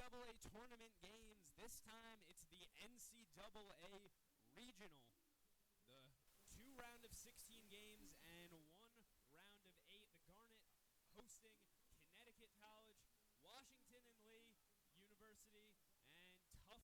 NCAA tournament games. This time it's the NCAA regional. The 2 round of 16 games and 1 round of 8. The Garnet hosting Connecticut College, Washington and Lee University, and tough.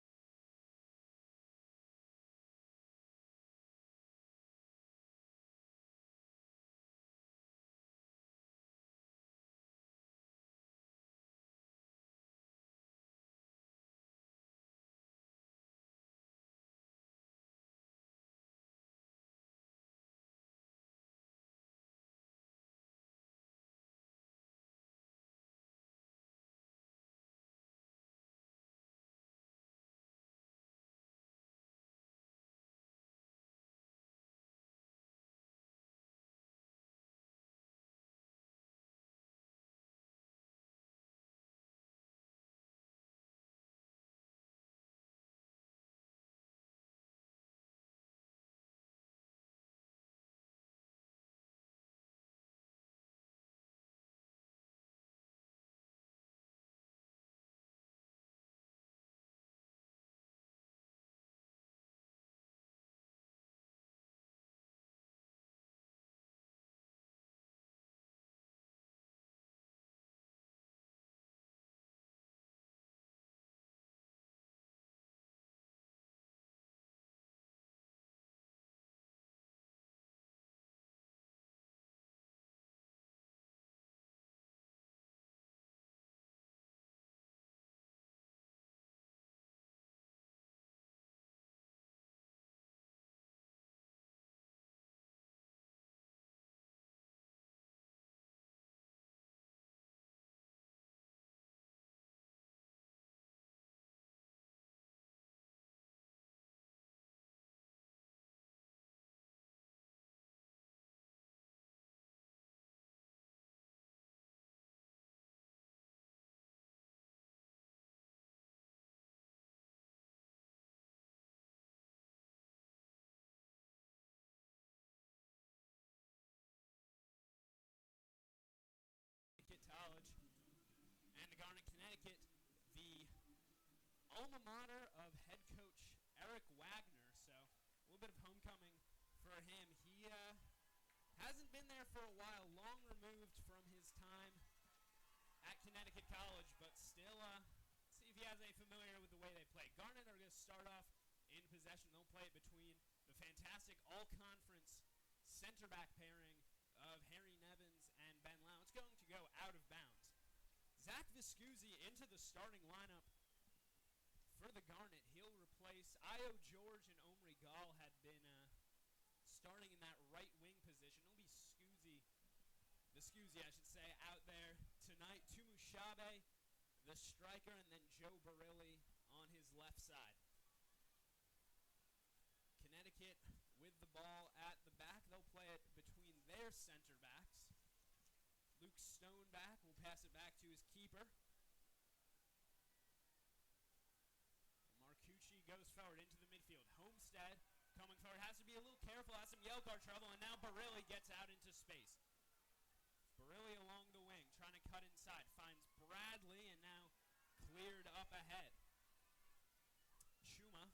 College and the Garnet, Connecticut, the alma mater of head coach Eric Wagner. So a little bit of homecoming for him. He hasn't been there for a while, long removed from his time at Connecticut College, but still see if he has any familiar with the way they play. Garnet are going to start off in possession. They'll play it between the fantastic all-conference center back pairing of Harry Nevins and Ben Lau. It's going to go out of bounds. Zach Viscusi into the starting lineup for the Garnet. He'll replace Io George and Omri Gall had been starting in that right wing position. It'll be Viscusi, I should say, out there tonight. Tumushabe, the striker, and then Joe Barilli on his left side. Connecticut with the ball at the back. They'll play it between their center backs. Luke Stoneback will pass it back to his keeper. Marcucci goes forward into the midfield. Homestead coming forward. Has to be a little careful. Has some yellow card trouble. And now Barilli gets out into space. Barilli along the wing trying to cut inside. Finds Bradley and now cleared up ahead. Chuma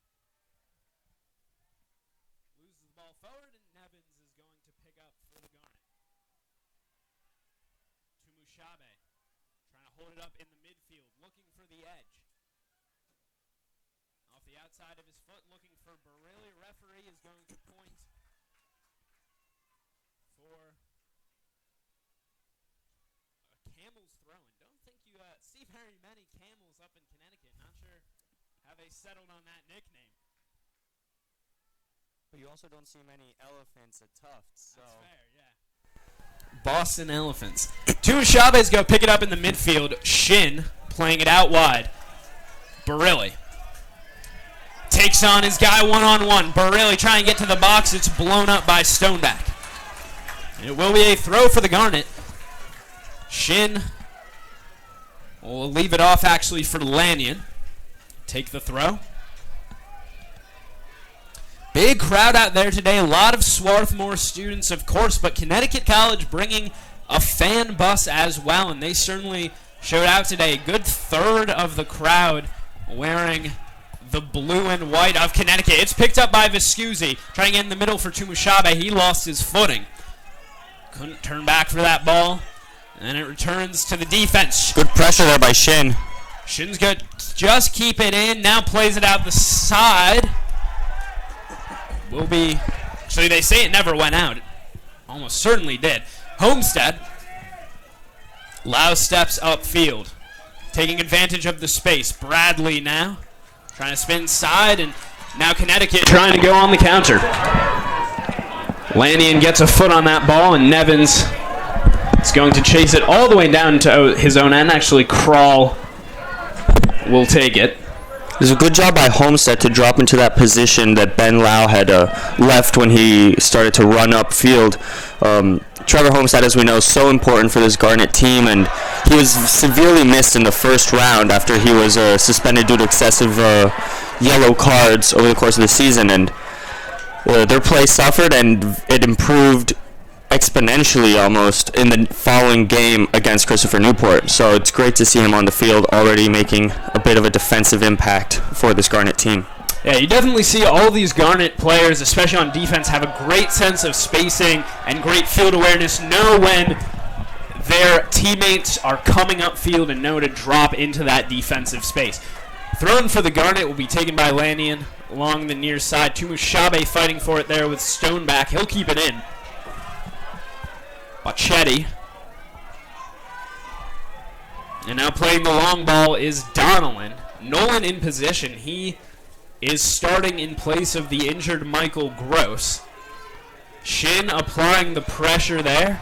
loses the ball forward, and Nevins is going to pick up for the Garnet. Tumushabe trying to hold it up in the midfield, looking for the edge. Off the outside of his foot, looking for Barilli. Referee is going to point for a camel's throwing. Don't think you see very many camels up in Connecticut. Not sure how they settled on that nickname. But you also don't see many elephants at Tufts. So. That's fair, yeah. Boston Elephants. Tumushabe's going to pick it up in the midfield. Shin playing it out wide. Barilli takes on his guy one-on-one. Barilli trying to get to the box. It's blown up by Stoneback. It will be a throw for the Garnet. Shin will leave it off actually for Lanyon. Take the throw. Big crowd out there today. A lot of Swarthmore students, of course, but Connecticut College bringing a fan bus as well, and they certainly showed out today. Good third of the crowd wearing the blue and white of Connecticut. It's picked up by Vescusi. Trying to get in the middle for Tumushabe. He lost his footing. Couldn't turn back for that ball. And it returns to the defense. Good pressure there by Shin. Shin's good. Just keep it in. Now plays it out the side. Will be... Actually, they say it never went out. It almost certainly did. Homestead. Lau steps upfield. Taking advantage of the space. Bradley now. Trying to spin side, and now Connecticut trying to go on the counter. Lanyon gets a foot on that ball, and Nevins is going to chase it all the way down to his own end. Actually, Crawl will take it. It was a good job by Homestead to drop into that position that Ben Lau had left when he started to run upfield. Trevor Homestead, as we know, is so important for this Garnet team, and he was severely missed in the first round after he was suspended due to excessive yellow cards over the course of the season, and their play suffered, and it improved exponentially almost in the following game against Christopher Newport. So it's great to see him on the field already making a bit of a defensive impact for this Garnet team. Yeah, you definitely see all these Garnet players, especially on defense, have a great sense of spacing and great field awareness, know when their teammates are coming upfield and know to drop into that defensive space. Thrown for the Garnet will be taken by Lanyon along the near side. Tumushabe fighting for it there with Stoneback. He'll keep it in. Bachetti. And now playing the long ball is Donnellan. Nolan in position. He is starting in place of the injured Michael Gross. Shin applying the pressure there,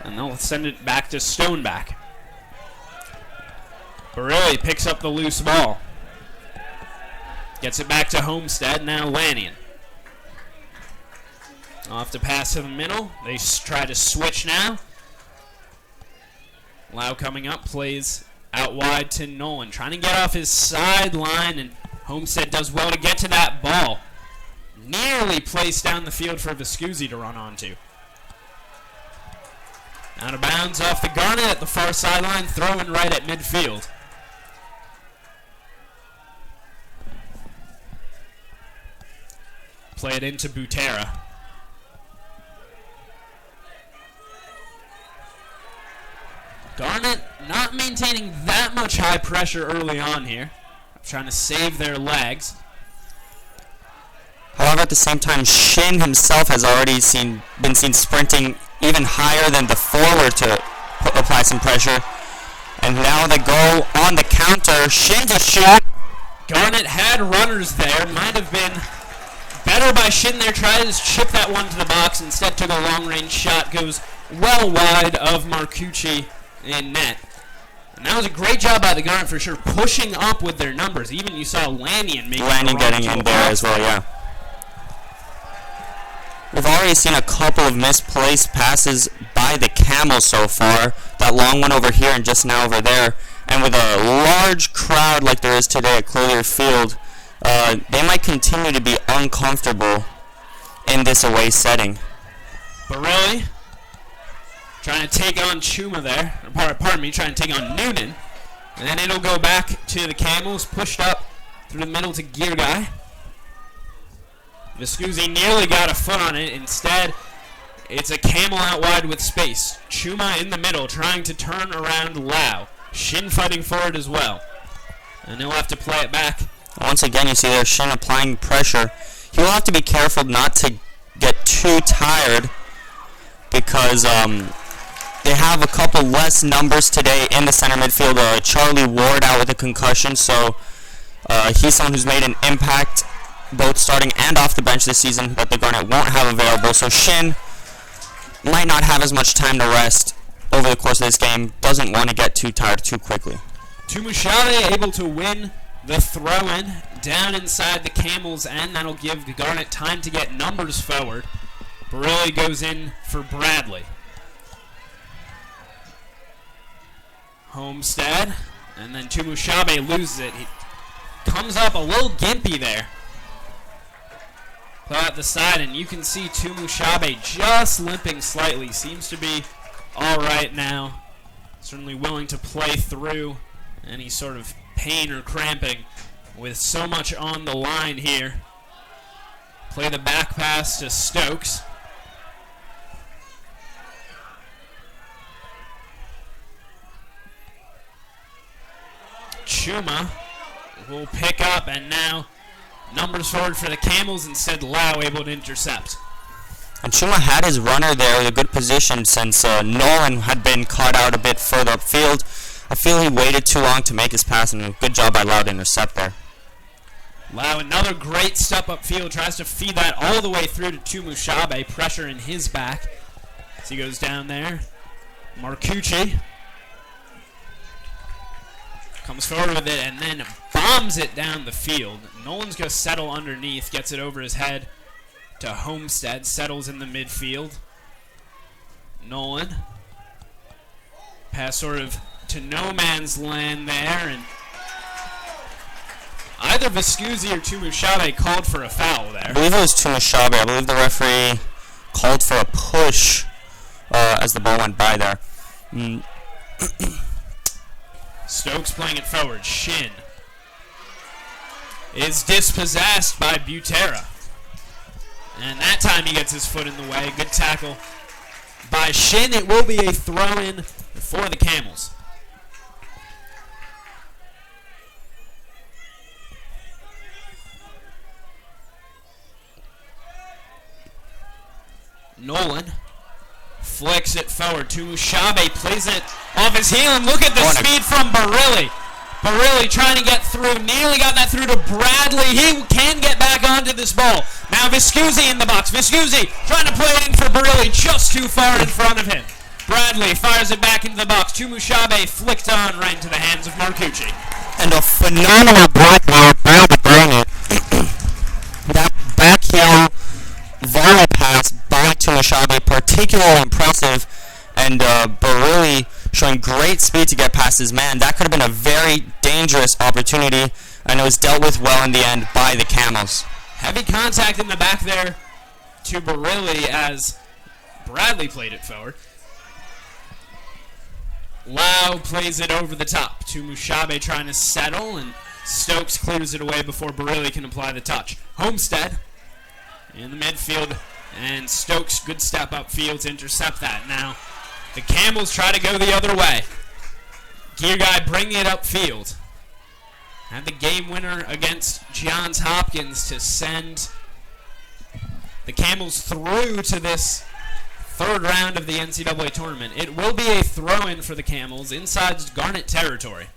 and they'll send it back to Stoneback. Barilli picks up the loose ball. Gets it back to Homestead, now Lanyon. Off to pass to the middle. They try to switch now. Lau coming up, plays out wide to Nolan. Trying to get off his sideline, and Homestead does well to get to that ball. Nearly placed down the field for Vescusi to run onto. Out of bounds off the Garnet at the far sideline, throwing right at midfield. Play it into Butera. Garnet not maintaining that much high pressure early on here. Trying to save their legs. However, at the same time, Shin himself has already been seen sprinting even higher than the forward to apply some pressure. And now they go on the counter. Shin's a shot. Garnet had runners there. Might have been better by Shin there. Tried to chip that one to the box. Instead took a long-range shot. Goes well wide of Marcucci in net. And that was a great job by the Garnet for sure, pushing up with their numbers. Even you saw Lanyon making getting in there as well, yeah. We've already seen a couple of misplaced passes by the Camel so far. That long one over here and just now over there. And with a large crowd like there is today at Clothier Field, they might continue to be uncomfortable in this away setting. Barilli trying to take on Chuma there. Pardon me, trying to take on Noonan. And then it'll go back to the Camels, pushed up through the middle to Gear Guy. Vescusi nearly got a foot on it. Instead, it's a Camel out wide with space. Chuma in the middle, trying to turn around Lau. Shin fighting for it as well. And he'll have to play it back. Once again, you see there Shin applying pressure. He will have to be careful not to get too tired because they have a couple less numbers today in the center midfield. Charlie Ward out with a concussion, so he's someone who's made an impact both starting and off the bench this season that the Garnet won't have available. So Shin might not have as much time to rest over the course of this game. Doesn't want to get too tired too quickly. Tumushabe able to win the throw-in down inside the Camels' end. That'll give the Garnet time to get numbers forward. Barilli goes in for Bradley. Homestead, and then Tumushabe loses it. He comes up a little gimpy there. Play out the side, and you can see Tumushabe just limping slightly. Seems to be all right now. certainly willing to play through any sort of pain or cramping with so much on the line here. Play the back pass to Stokes. Chuma will pick up, and now numbers forward for the Camels, instead Lau able to intercept. And Chuma had his runner there in a good position since Nolan had been caught out a bit further upfield. I feel he waited too long to make his pass, and a good job by Lau to intercept there. Lau, another great step upfield, tries to feed that all the way through to Tumushabe, pressure in his back as he goes down there. Marcucci comes forward with it and then bombs it down the field. Nolan's going to settle underneath, gets it over his head to Homestead, settles in the midfield. Nolan, pass sort of to no man's land there, and either Vescusi or Tumushabe called for a foul there. I believe it was Tumushabe. I believe the referee called for a push as the ball went by there. Stokes playing it forward. Shin is dispossessed by Butera. And that time he gets his foot in the way. Good tackle by Shin. It will be a throw-in for the Camels. Nolan flicks it forward to Mushabe, plays it off his heel, and look at the speed from Barilli. Barilli trying to get through, nearly got that through to Bradley. He can get back onto this ball. Now Viscusi in the box. Viscusi trying to play it in for Barilli, just too far in front of him. Bradley fires it back into the box. Tumushabe flicked on right into the hands of Marcucci. And a phenomenal block now by the Garnet. That back heel volley pass by Tumushabe, particularly impressive, and Barilli showing great speed to get past his man. That could have been a very dangerous opportunity, and it was dealt with well in the end by the Camels. Heavy contact in the back there to Barilli as Bradley played it forward. Lau plays it over the top to Mushabe trying to settle, and Stokes clears it away before Barilli can apply the touch. Homestead in the midfield, and Stokes, good step upfield to intercept that. Now, the Camels try to go the other way. Gear guy bringing it upfield. Had the game winner against Johns Hopkins to send the Camels through to this third round of the NCAA tournament. It will be a throw-in for the Camels inside Garnet territory.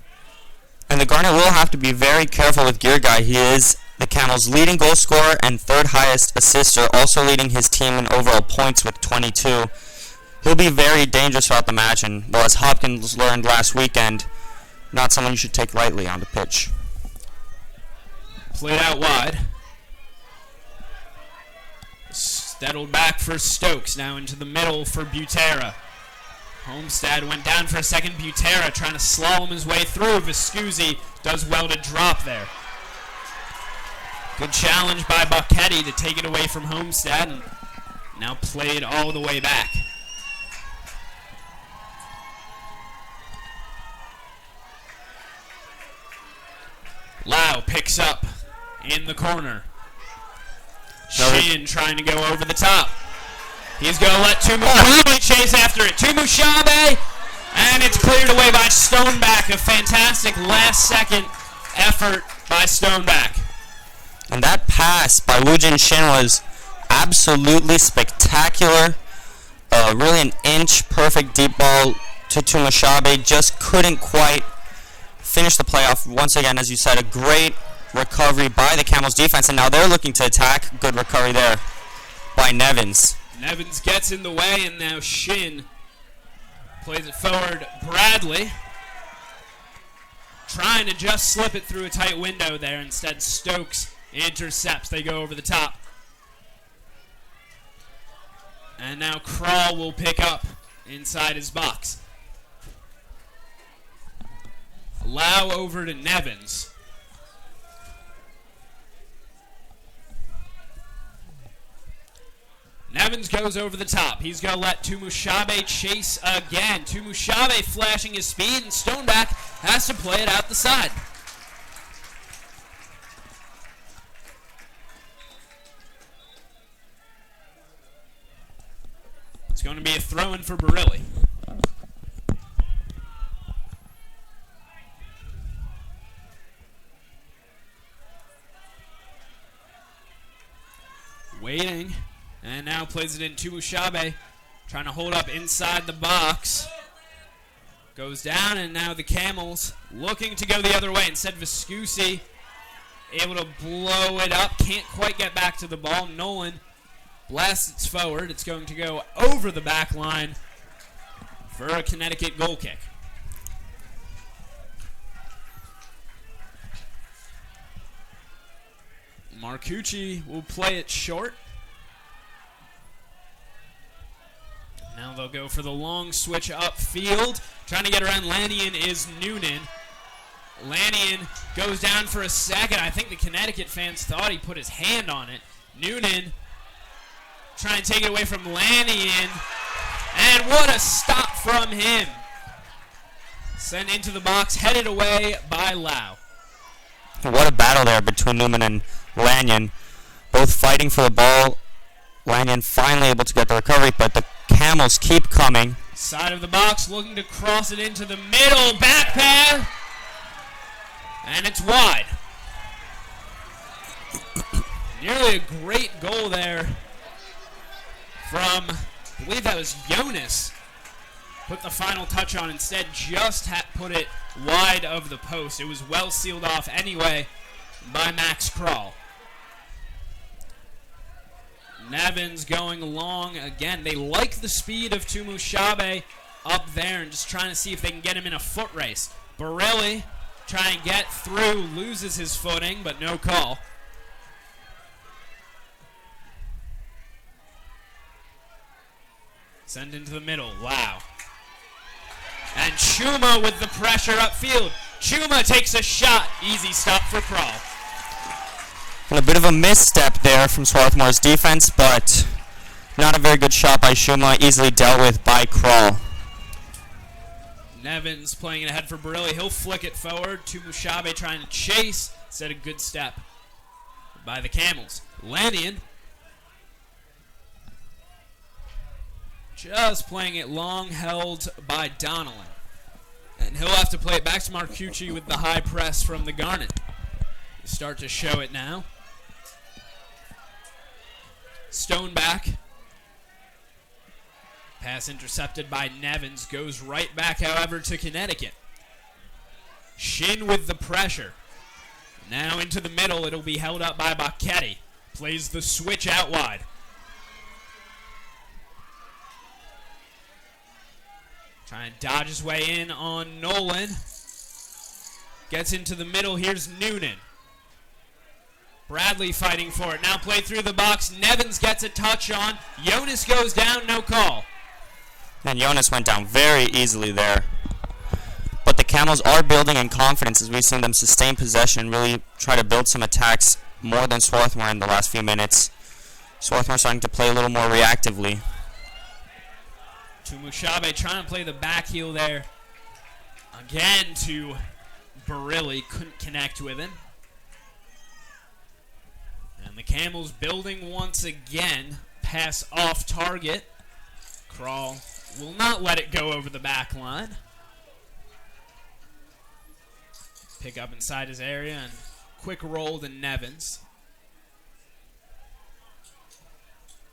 And the Garnet will have to be very careful with Gear Guy. He is the Camels' leading goal scorer and third highest assister, also leading his team in overall points with 22. He'll be very dangerous throughout the match, and well, as Hopkins learned last weekend, not someone you should take lightly on the pitch. Played out wide. Settled back for Stokes, now into the middle for Butera. Homestead went down for a second. Butera trying to slalom his way through. Viscusi does well to drop there. Good challenge by Bucchetti to take it away from Homestead, and now played all the way back. Lau picks up in the corner. Shin trying to go over the top. He's going to let Tumushabe chase after it. Tumushabe, and it's cleared away by Stoneback. A fantastic last-second effort by Stoneback. And that pass by Woojin Shin was absolutely spectacular. Really an inch perfect deep ball to Tumushabe. Just couldn't quite finish the playoff. Once again, as you said, a great recovery by the Camels defense, and now they're looking to attack. Good recovery there by Nevins. Nevins gets in the way, and now Shin plays it forward. Bradley trying to just slip it through a tight window there. Instead, Stokes intercepts. They go over the top. And now Kral will pick up inside his box. Lau over to Nevins. Nevins goes over the top. He's going to let Tumushabe chase again. Tumushabe flashing his speed, and Stoneback has to play it out the side. It's going to be a throw-in for Barilli. Waiting, and now plays it in Tumushabe, trying to hold up inside the box. Goes down, and now the Camels looking to go the other way. Instead, Viscusi able to blow it up. Can't quite get back to the ball. Nolan blasts it forward. It's going to go over the back line for a Connecticut goal kick. Marcucci will play it short. Now they'll go for the long switch upfield. Trying to get around Lannion is Noonan. Lannion goes down for a second. I think the Connecticut fans thought he put his hand on it. Noonan trying to take it away from Lannion. And what a stop from him. Sent into the box, headed away by Lau. What a battle there between Newman and Lannion, both fighting for the ball. Lannion finally able to get the recovery, but the Camels keep coming. Side of the box, looking to cross it into the middle. Back pass. And it's wide. Nearly a great goal there from, I believe that was Jonas. Put the final touch on. Instead, just put it wide of the post. It was well sealed off anyway by Max Kroll. Nevins going along again. They like the speed of Tumushabe up there and just trying to see if they can get him in a foot race. Barilli trying to get through, loses his footing, but no call. Send into the middle. Wow. And Chuma with the pressure upfield. Chuma takes a shot. Easy stop for Kroll. And a bit of a misstep there from Swarthmore's defense, but not a very good shot by Chuma. Easily dealt with by Kroll. Nevins playing it ahead for Barilli. He'll flick it forward. Tumushabe trying to chase. Instead, a good step by the Camels. Lannion just playing it long, held by Donnellan. And he'll have to play it back to Marcucci with the high press from the Garnet. You start to show it now. Stoneback. Pass intercepted by Nevins. Goes right back, however, to Connecticut. Shin with the pressure. Now into the middle. It'll be held up by Bacchetti. Plays the switch out wide. Trying to dodge his way in on Nolan. Gets into the middle. Here's Noonan. Bradley fighting for it. Now played through the box. Nevins gets a touch on. Jonas goes down. No call. And Jonas went down very easily there. But the Camels are building in confidence as we've seen them sustain possession and really try to build some attacks more than Swarthmore in the last few minutes. Swarthmore starting to play a little more reactively. Tumushabe trying to play the back heel there. Again to Barilli. Couldn't connect with him. And the Camels building once again. Pass off target. Kroll will not let it go over the back line. Pick up inside his area and quick roll to Nevins.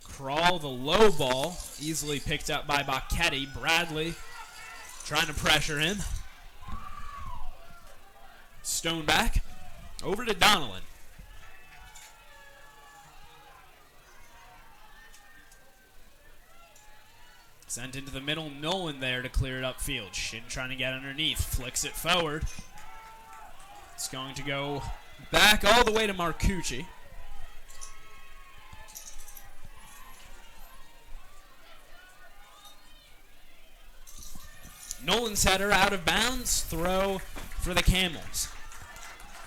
Kroll, the low ball, easily picked up by Bacchetti. Bradley trying to pressure him. Stoneback over to Donnellan. Sent into the middle, Nolan there to clear it upfield. Shin trying to get underneath, flicks it forward. It's going to go back all the way to Marcucci. Nolan's header out of bounds, throw for the Camels.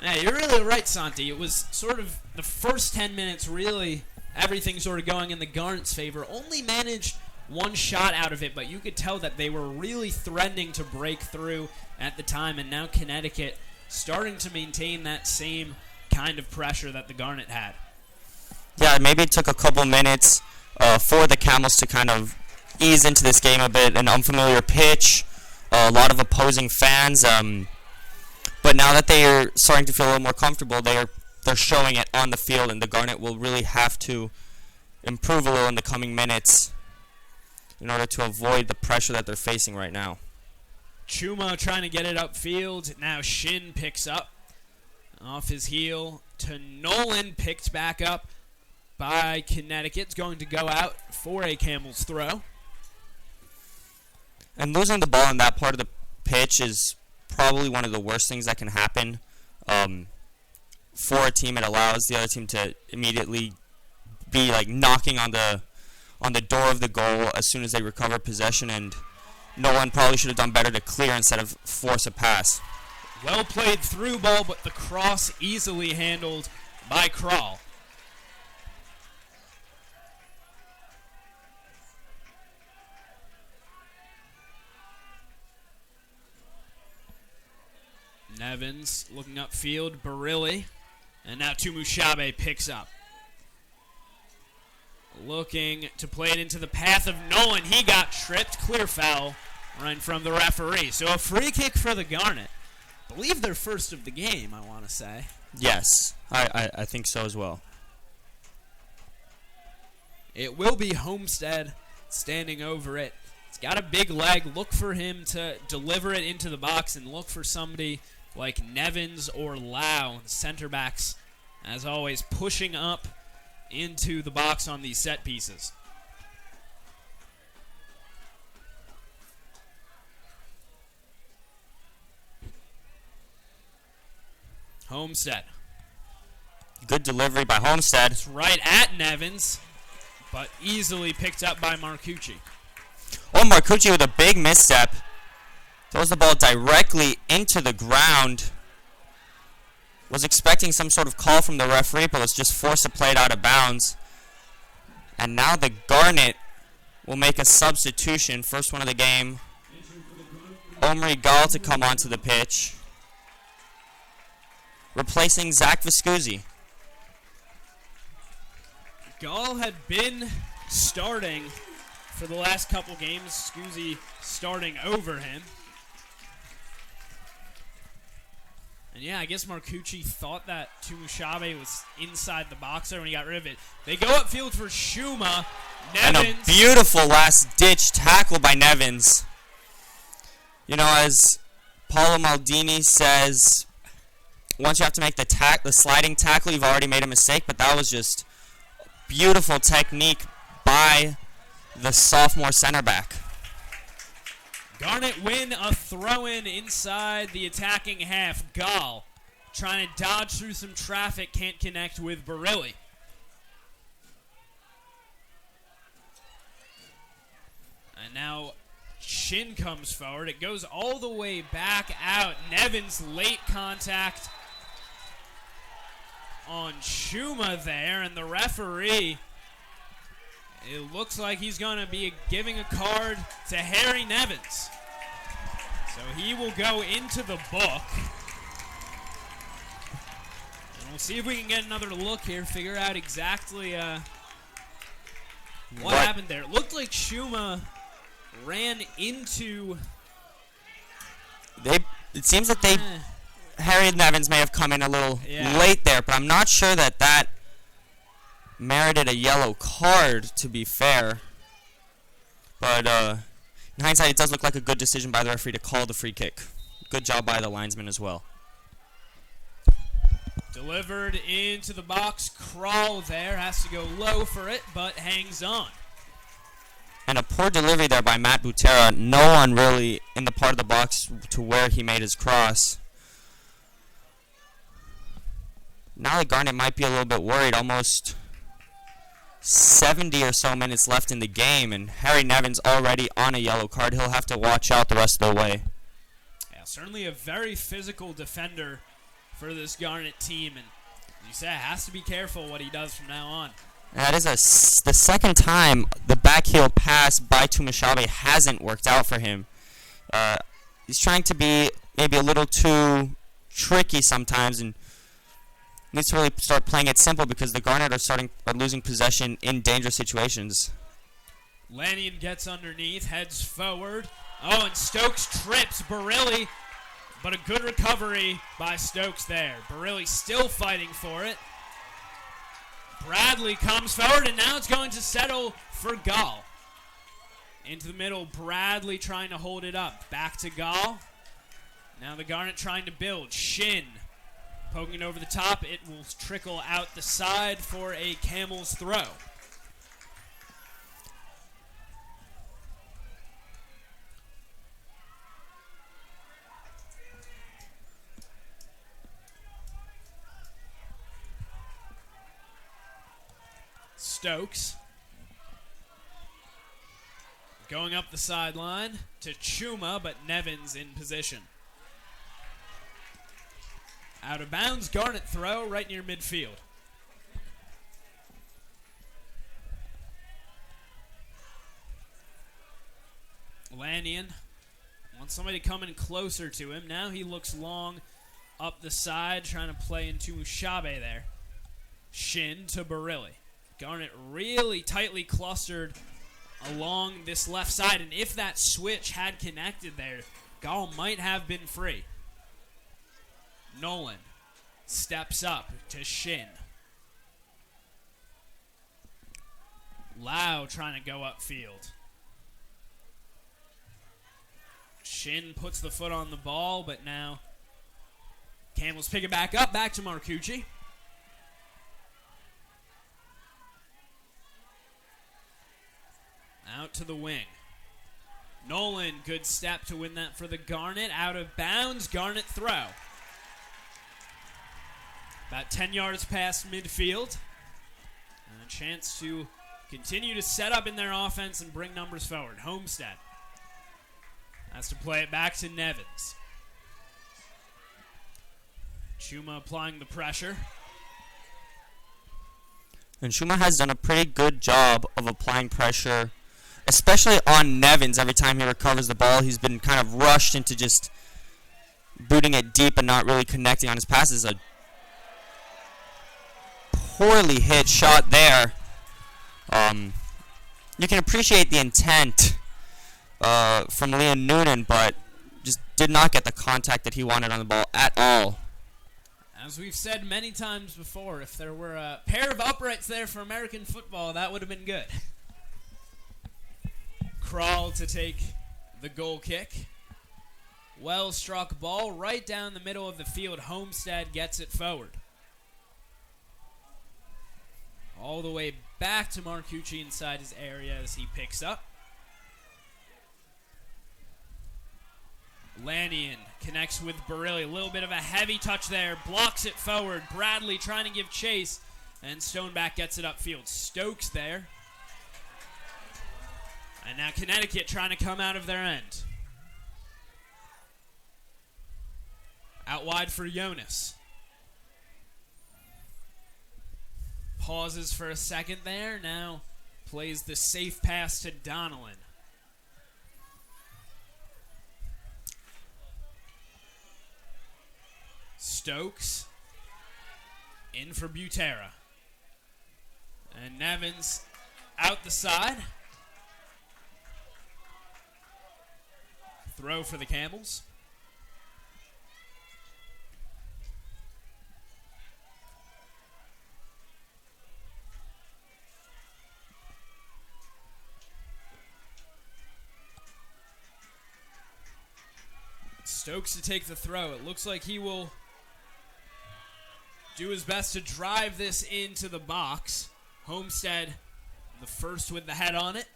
Yeah, you're really right, Santi. It was sort of the first 10 minutes really everything sort of going in the Garnet's favor. Only managed one shot out of it, but you could tell that they were really threatening to break through at the time, and now Connecticut starting to maintain that same kind of pressure that the Garnet had. Yeah, maybe it took a couple minutes for the Camels to kind of ease into this game a bit. An unfamiliar pitch, a lot of opposing fans, but now that they are starting to feel a little more comfortable, they're showing it on the field, and the Garnet will really have to improve a little in the coming minutes in order to avoid the pressure that they're facing right now. Chuma trying to get it upfield. Now Shin picks up off his heel to Nolan, picked back up by Connecticut. It's going to go out for a Camel's throw. And losing the ball in that part of the pitch is probably one of the worst things that can happen for a team. It allows the other team to immediately be like knocking on the door of the goal as soon as they recover possession, and Nolan probably should have done better to clear instead of force a pass. Well played through ball, but the cross easily handled by Kral. Nevins looking upfield, Barilli, and now Tumushabe picks up. Looking to play it into the path of Nolan. He got tripped, clear foul right from the referee. So a free kick for the Garnet. I believe their first of the game, I want to say. Yes, I think so as well. It will be Homestead standing over it. It's got a big leg. Look for him to deliver it into the box, and look for somebody like Nevins or Lau, the center backs, as always, pushing up into the box on these set pieces. Homestead. Good delivery by Homestead. It's right at Nevins, but easily picked up by Marcucci. Oh, Marcucci with a big misstep. Throws the ball directly into the ground. Was expecting some sort of call from the referee, but was just forced to play it out of bounds. And now the Garnet will make a substitution. First one of the game. Omri Gall to come onto the pitch, replacing Zach Viscusi. Gall had been starting for the last couple games. Scusi starting over him. And yeah, I guess Marcucci thought that Tumushabe was inside the box there when he got rid of it. They go upfield for Shuma. Nevins. And a beautiful last-ditch tackle by Nevins. You know, as Paulo Maldini says, once you have to make the sliding tackle, you've already made a mistake, but that was just beautiful technique by the sophomore center back. Garnet win a throw-in inside the attacking half. Gall trying to dodge through some traffic, can't connect with Barilli. And now Shin comes forward. It goes all the way back out. Nevins late contact on Shuma there, and the referee, it looks like he's going to be giving a card to Harry Nevins. So he will go into the book. And we'll see if we can get another look here, figure out exactly what happened there. It looked like Shuma ran into... It seems that Harry Nevins may have come in a little late there, but I'm not sure that merited a yellow card, to be fair. But in hindsight, it does look like a good decision by the referee to call the free kick. Good job by the linesman as well. Delivered into the box. Kral there has to go low for it, but hangs on. And a poor delivery there by Matt Butera. No one really in the part of the box to where he made his cross. Now the Garnet might be a little bit worried. Almost 70 or so minutes left in the game, and Harry Nevins already on a yellow card. He'll have to watch out the rest of the way. Yeah, certainly a very physical defender for this Garnet team, and you say has to be careful what he does from now on. And that is the second time the back heel pass by Tumashabe hasn't worked out for him. He's trying to be maybe a little too tricky sometimes and needs to really start playing it simple because the Garnet are losing possession in dangerous situations. Lanyon gets underneath, heads forward. Oh, and Stokes trips Barilli, but a good recovery by Stokes there. Barilli still fighting for it. Bradley comes forward, and now it's going to settle for Gall. Into the middle, Bradley trying to hold it up. Back to Gall. Now the Garnet trying to build. Shin poking it over the top. It will trickle out the side for a Camel's throw. Stokes going up the sideline to Chuma, but Nevins in position. Out of bounds, Garnet throw right near midfield. Lanyon wants somebody coming closer to him. Now he looks long up the side, trying to play into Mushabe there. Shin to Barilli. Garnet really tightly clustered along this left side, and if that switch had connected there, Gall might have been free. Nolan steps up to Shin. Lau trying to go upfield. Shin puts the foot on the ball, but now Camels pick it back up, back to Marcucci. Out to the wing. Nolan, good step to win that for the Garnet. Out of bounds, Garnet throw. About 10 yards past midfield. And a chance to continue to set up in their offense and bring numbers forward. Homestead has to play it back to Nevins. Chuma applying the pressure. And Chuma has done a pretty good job of applying pressure, especially on Nevins. Every time he recovers the ball, he's been kind of rushed into just booting it deep and not really connecting on his passes. A poorly hit shot there. You can appreciate the intent from Leon Noonan, but just did not get the contact that he wanted on the ball at all. As we've said many times before, if there were a pair of uprights there for American football, that would have been good. Crawl to take the goal kick. Well struck ball right down the middle of the field. Homestead gets it forward. All the way back to Marcucci inside his area as he picks up. Lanyon connects with Barilli. A little bit of a heavy touch there. Blocks it forward. Bradley trying to give chase. And Stoneback gets it upfield. Stokes there. And now Connecticut trying to come out of their end. Out wide for Jonas. Pauses for a second there. Now plays the safe pass to Donnellan. Stokes in for Butera. And Nevins out the side. Throw for the Camels. Stokes to take the throw. It looks like he will do his best to drive this into the box. Homestead, the first with the head on it.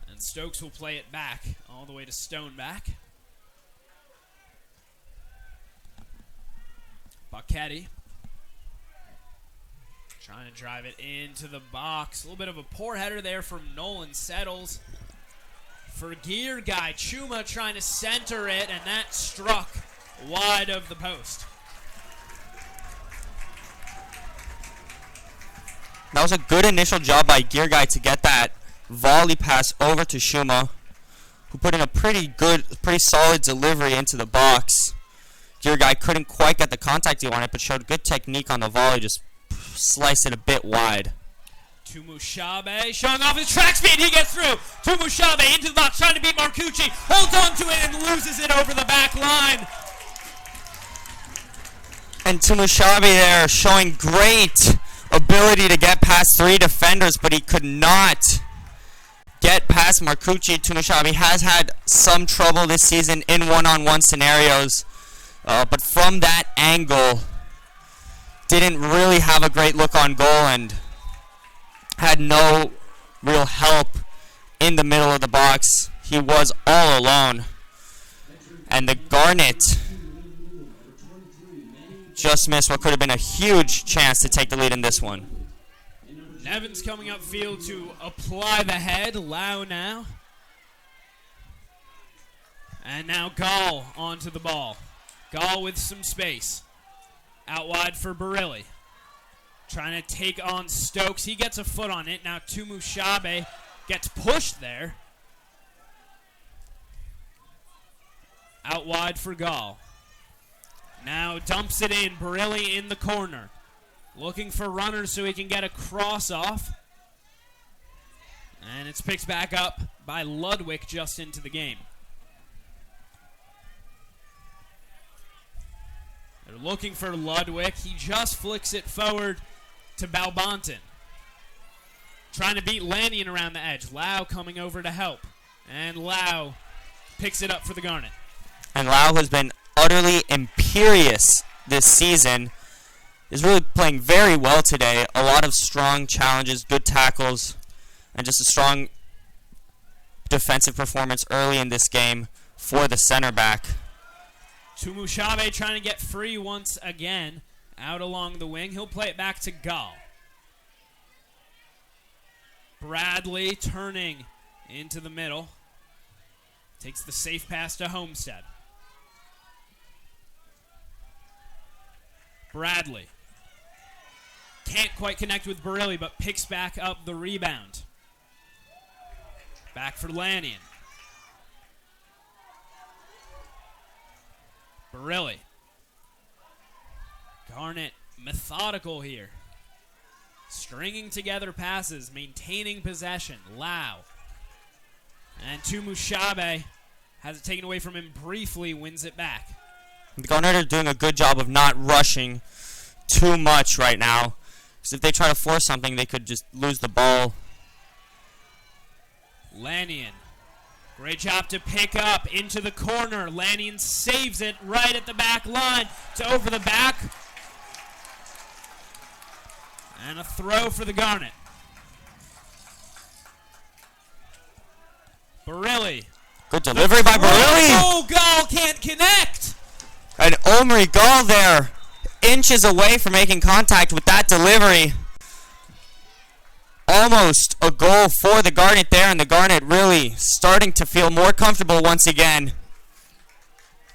And Stokes will play it back all the way to Stoneback. Bucchetti trying to drive it into the box. A little bit of a poor header there from Nolan. Settles for Gear Guy. Chuma trying to center it, and that struck wide of the post. That was a good initial job by Gear Guy to get that volley pass over to Shuma, who put in a pretty solid delivery into the box. Gear Guy couldn't quite get the contact he wanted, but showed good technique on the volley, just sliced it a bit wide. Tumushabe showing off his track speed. He gets through. Tumushabe into the box, trying to beat Marcucci. Holds on to it and loses it over the back line. And Tumushabe there showing great ability to get past 3 defenders, but he could not get past Marcucci. Tumushabe has had some trouble this season in one-on-one scenarios, but from that angle, didn't really have a great look on goal and had no real help in the middle of the box. He was all alone. And the Garnet just missed what could have been a huge chance to take the lead in this one. Nevins coming upfield to apply the head. Lau now. And now Gall onto the ball. Gall with some space. Out wide for Barilli. Trying to take on Stokes. He gets a foot on it. Now Tumushabe gets pushed there. Out wide for Gall. Now dumps it in. Barilli in the corner. Looking for runners so he can get a cross off. And it's picked back up by Ludwig just into the game. They're looking for Ludwig. He just flicks it forward to Balbonten. Trying to beat Lanyon around the edge. Lau coming over to help. And Lau picks it up for the Garnet. And Lau has been utterly imperious this season. Is really playing very well today. A lot of strong challenges, good tackles, and just a strong defensive performance early in this game for the center back. Tumushabe trying to get free once again. Out along the wing. He'll play it back to Gall. Bradley turning into the middle. Takes the safe pass to Homestead. Bradley. Can't quite connect with Barilli, but picks back up the rebound. Back for Lanyon. Barilli. Garnet methodical here. Stringing together passes, maintaining possession. Lau. And Tumushabe has it taken away from him briefly, wins it back. The Garnet are doing a good job of not rushing too much right now. Because if they try to force something, they could just lose the ball. Lanyon. Great job to pick up into the corner. Lanyon saves it right at the back line to over the back. And a throw for the Garnet. Barilli. Good delivery by Barilli. Oh, Gall can't connect. And Omri Gall there, inches away from making contact with that delivery. Almost a goal for the Garnet there, and the Garnet really starting to feel more comfortable once again.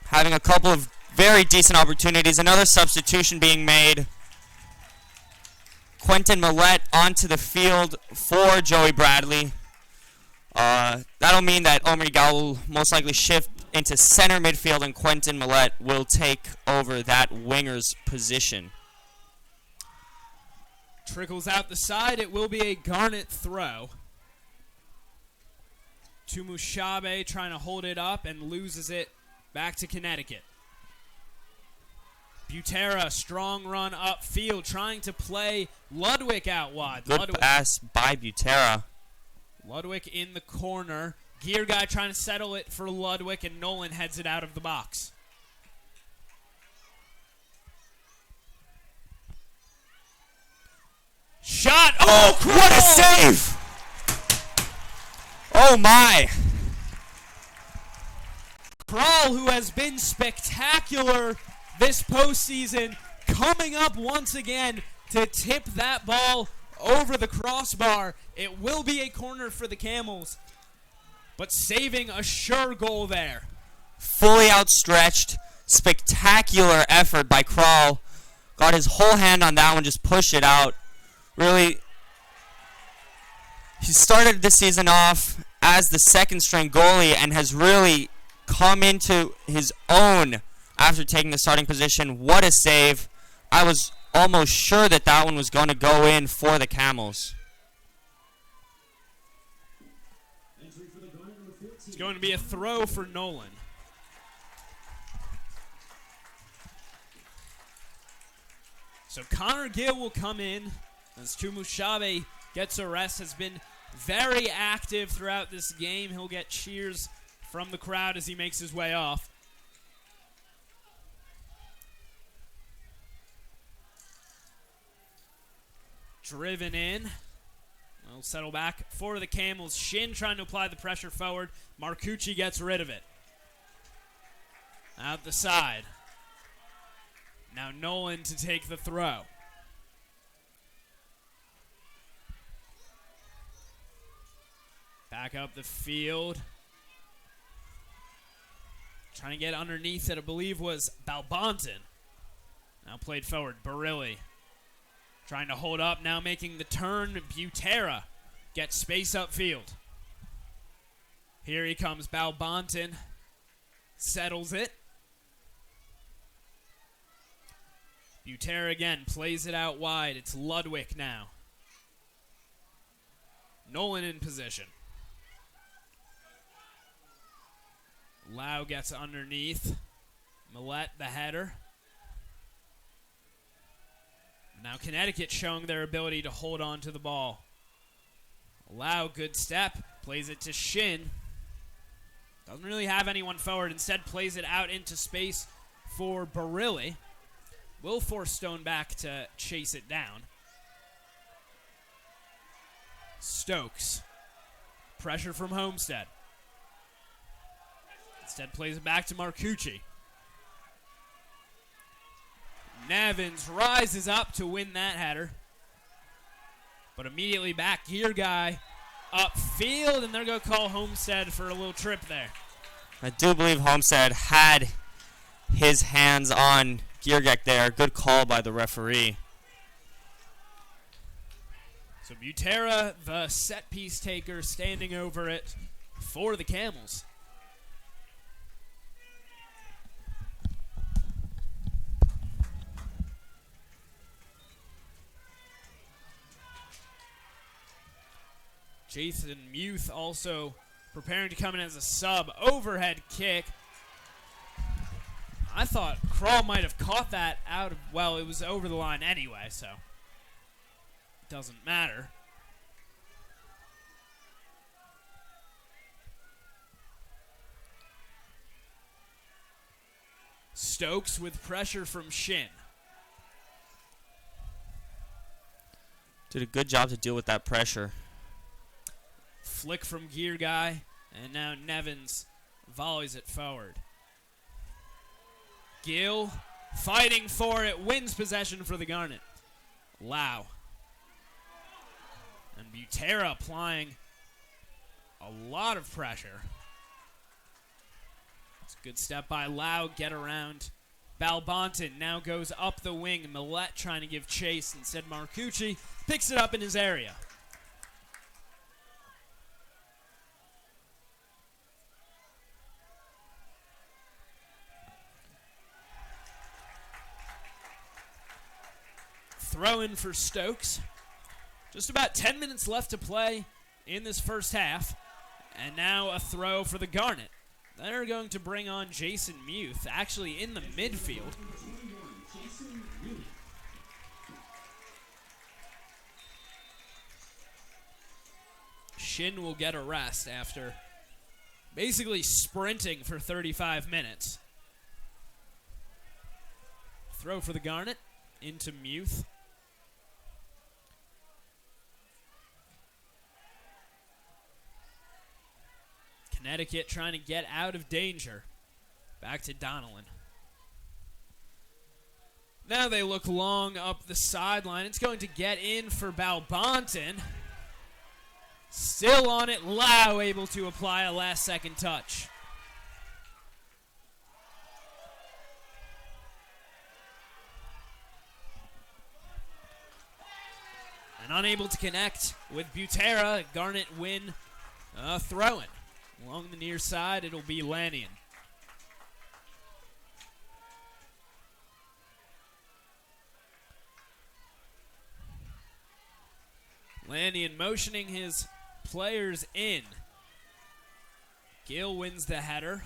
Having a couple of very decent opportunities. Another substitution being made. Quentin Millette onto the field for Joey Bradley. That'll mean that Omri Gall will most likely shift into center midfield, and Quentin Millette will take over that winger's position. Trickles out the side. It will be a Garnet throw. Tumushabe trying to hold it up and loses it back to Connecticut. Butera, strong run upfield, trying to play Ludwig out wide. Good pass by Butera. Ludwig in the corner. Gear Guy trying to settle it for Ludwig, and Nolan heads it out of the box. Shot! Oh, what a save! Oh, my. Kral, who has been spectacular this postseason, coming up once again to tip that ball over the crossbar. It will be a corner for the Camels, but saving a sure goal there. Fully outstretched, spectacular effort by Kral. Got his whole hand on that one, just pushed it out. Really He started the season off as the second-string goalie and has really come into his own after taking the starting position. What a save. I was almost sure that one was going to go in for the Camels. It's going to be a throw for Nolan. So Connor Gill will come in as Tumushabe gets a rest. Has been very active throughout this game. He'll get cheers from the crowd as he makes his way off. Driven in. We'll settle back for the Camels. Shin trying to apply the pressure forward. Marcucci gets rid of it. Out the side. Now Nolan to take the throw. Back up the field. Trying to get underneath it, I believe was Balbonton. Now played forward, Barilli. Trying to hold up, now making the turn. Butera gets space upfield. Here he comes, Balbonton. Settles it. Butera again, plays it out wide. It's Ludwig now. Nolan in position. Lau gets underneath. Millette, the header. Now Connecticut showing their ability to hold on to the ball. Lau, good step. Plays it to Shin. Doesn't really have anyone forward. Instead plays it out into space for Barilli. Will force Stone back to chase it down. Stokes. Pressure from Homestead. Instead plays it back to Marcucci. Nevins rises up to win that header. But immediately back, Gear Guy upfield, and they're going to call Homestead for a little trip there. I do believe Homestead had his hands on Giergek there. Good call by the referee. So Butera, the set piece taker, standing over it for the Camels. Jason Muth also preparing to come in as a sub. Overhead kick. I thought Kral might have caught that out of, well, it was over the line anyway, so it doesn't matter. Stokes with pressure from Shin. Did a good job to deal with that pressure. Flick from Gear Guy, and now Nevins volleys it forward. Gill fighting for it, wins possession for the Garnet. Lau. And Butera applying a lot of pressure. It's a good step by Lau, get around. Balbonton now goes up the wing. Millette trying to give chase. Instead, Marcucci picks it up in his area. Throw in for Stokes. Just about 10 minutes left to play in this first half. And now a throw for the Garnet. They're going to bring on Jason Muth, actually in the midfield. Shin will get a rest after basically sprinting for 35 minutes. Throw for the Garnet into Muth. Connecticut trying to get out of danger. Back to Donnellan. Now they look long up the sideline. It's going to get in for Balbonton. Still on it. Lau able to apply a last-second touch. And unable to connect with Butera, Garnet win throwing. Along the near side, it'll be Lannion. Lannion motioning his players in. Gill wins the header.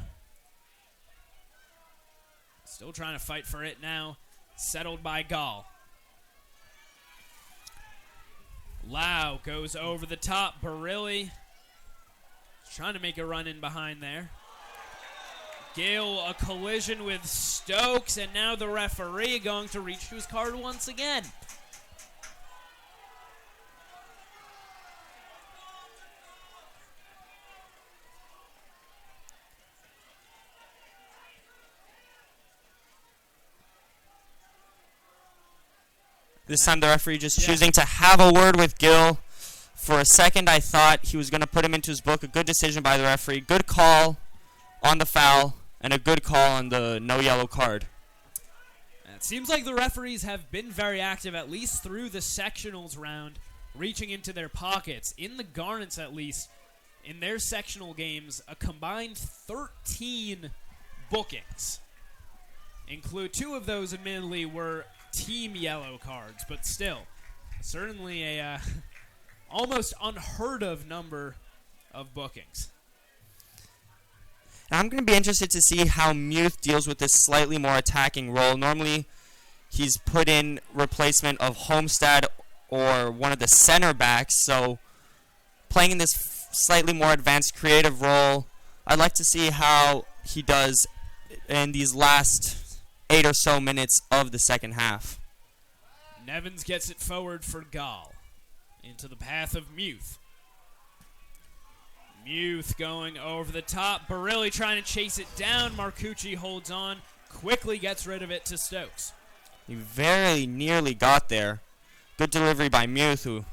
Still trying to fight for it now. Settled by Gall. Lau goes over the top. Barilli trying to make a run in behind there. Gill, a collision with Stokes, and now the referee going to reach to his card once again. This time the referee just choosing to have a word with Gill. For a second, I thought he was going to put him into his book. A good decision by the referee. Good call on the foul, and a good call on the no yellow card. It seems like the referees have been very active, at least through the sectionals round, reaching into their pockets. In the Garnets, at least, in their sectional games, a combined 13 bookings. Include 2 of those, admittedly, were team yellow cards, but still, certainly a almost unheard of number of bookings. I'm going to be interested to see how Muth deals with this slightly more attacking role. Normally, he's put in replacement of Homestead or one of the center backs, so playing in this slightly more advanced creative role, I'd like to see how he does in these last 8 or so minutes of the second half. Nevins gets it forward for Gall. Into the path of Muth. Muth going over the top. Barilli trying to chase it down. Marcucci holds on. Quickly gets rid of it to Stokes. He very nearly got there. Good delivery by Muth, who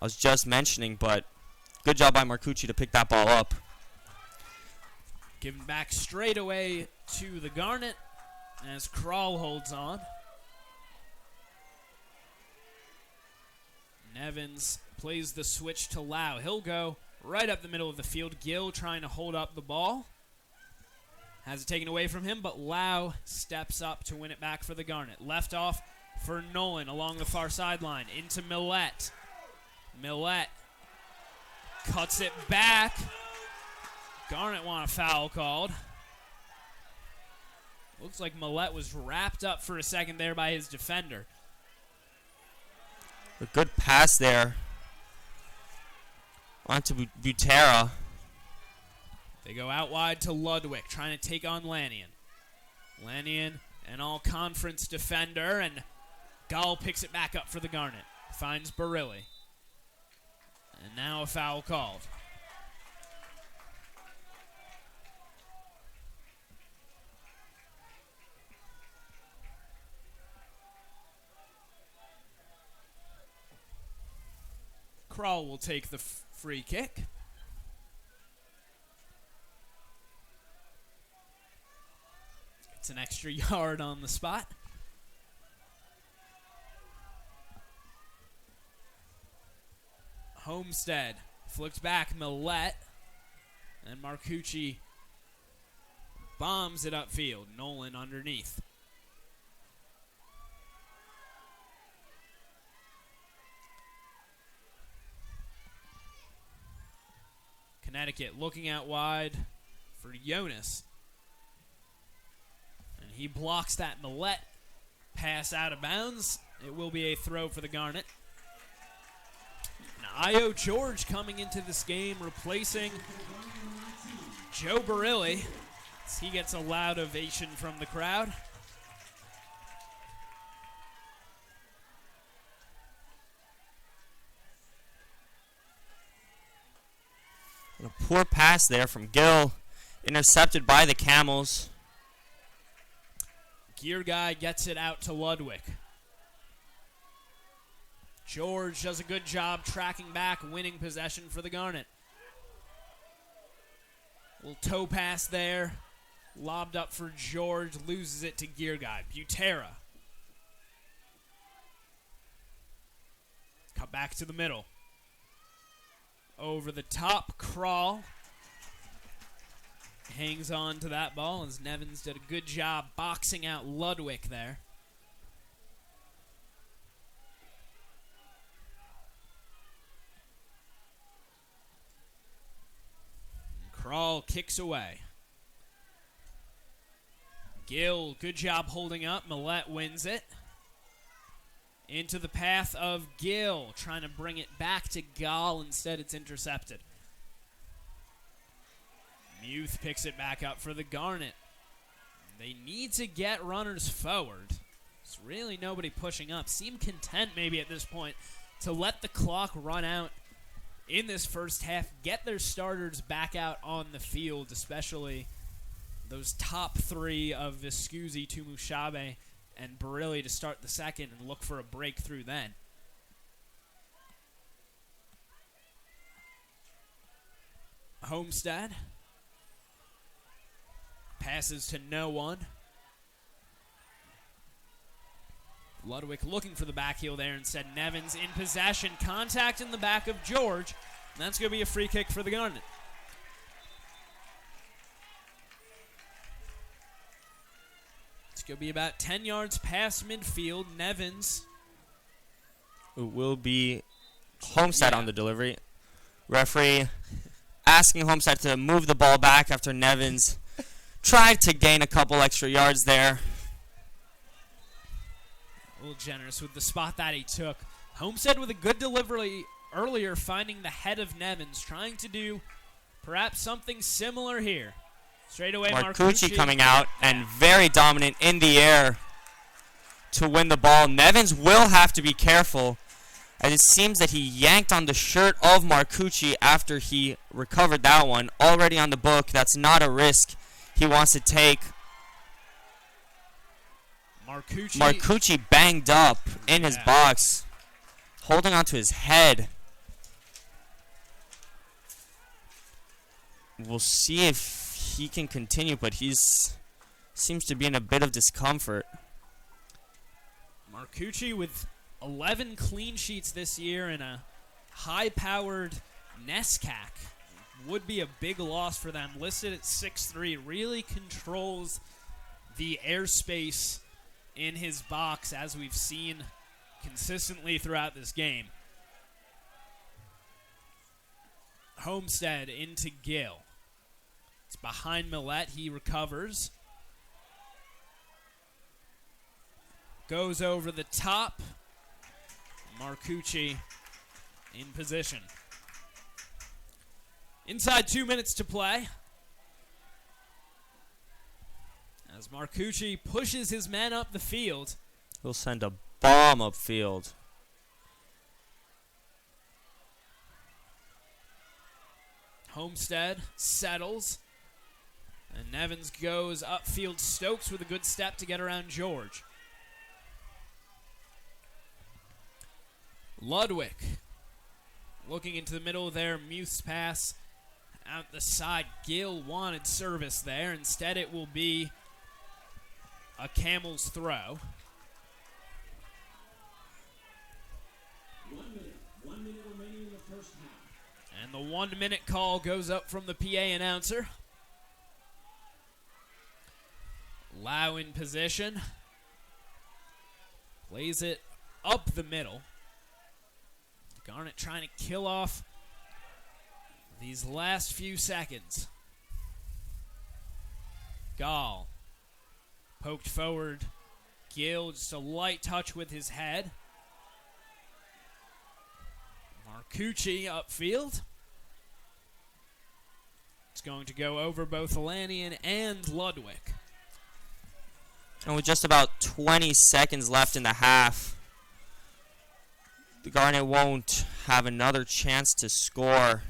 I was just mentioning, but good job by Marcucci to pick that ball up. Given back straight away to the Garnet as Kral holds on. Nevins plays the switch to Lau. He'll go right up the middle of the field. Gill trying to hold up the ball. Has it taken away from him, but Lau steps up to win it back for the Garnet. Left off for Nolan along the far sideline. Into Millette. Millette cuts it back. Garnet want a foul called. Looks like Millette was wrapped up for a second there by his defender. A good pass there onto Butera. They go out wide to Ludwig, trying to take on Lannion. Lannion, an all-conference defender, and Gall picks it back up for the Garnet. Finds Barilli. And now a foul called. Kral will take the free kick. It's an extra yard on the spot. Homestead flicked back Millette, and Marcucci bombs it upfield. Nolan underneath. Connecticut looking out wide for Jonas. And he blocks that Millette pass out of bounds. It will be a throw for the Garnet. Now, Io George coming into this game, replacing Joe Barilli. As he gets a loud ovation from the crowd. And a poor pass there from Gill, intercepted by the Camels. Gear guy gets it out to Ludwig. George does a good job tracking back, winning possession for the Garnet. Little toe pass there. Lobbed up for George, loses it to Gear guy. Butera. Cut back to the middle. Over the top, Crawl hangs on to that ball as Nevins did a good job boxing out Ludwig there. Crawl kicks away. Gill, good job holding up. Millette wins it. Into the path of Gill, trying to bring it back to Gall. Instead, it's intercepted. Muth picks it back up for the Garnet. They need to get runners forward. There's really nobody pushing up. Seem content maybe at this point to let the clock run out in this first half, get their starters back out on the field, especially those top three of Viscusi, Tumushabe, and Barilli to start the second and look for a breakthrough then. Homestead passes to no one. Ludwig looking for the back heel there. Instead, Nevins in possession. Contact in the back of George. And that's going to be a free kick for the Garnet. It's going to be about 10 yards past midfield. Nevins. It will be Homestead on the delivery. Referee asking Homestead to move the ball back after Nevins tried to gain a couple extra yards there. A little generous with the spot that he took. Homestead with a good delivery earlier, finding the head of Nevins, trying to do perhaps something similar here. Straight away, Marcucci coming out and very dominant in the air to win the ball. Nevins will have to be careful, as it seems that he yanked on the shirt of Marcucci after he recovered that one. Already on the book, that's not a risk he wants to take. Marcucci banged up in his box, holding onto his head. We'll see if he can continue, but seems to be in a bit of discomfort. Marcucci with 11 clean sheets this year and a high-powered NESCAC. Would be a big loss for them. Listed at 6'3", really controls the airspace in his box, as we've seen consistently throughout this game. Homestead into Gill. It's behind Millette. He recovers. Goes over the top. Marcucci in position. Inside 2 minutes to play. As Marcucci pushes his men up the field. He'll send a bomb upfield. Homestead settles. And Nevins goes upfield. Stokes with a good step to get around George. Ludwig looking into the middle there. Muth's pass out the side. Gill wanted service there. Instead, it will be a Camel's throw. 1 minute remaining in the first half. And the 1 minute call goes up from the PA announcer. Lau in position. Plays it up the middle. Garnet trying to kill off these last few seconds. Gall poked forward. Gill just a light touch with his head. Marcucci upfield. It's going to go over both Lanian and Ludwig. And with just about 20 seconds left in the half, the Garnet won't have another chance to score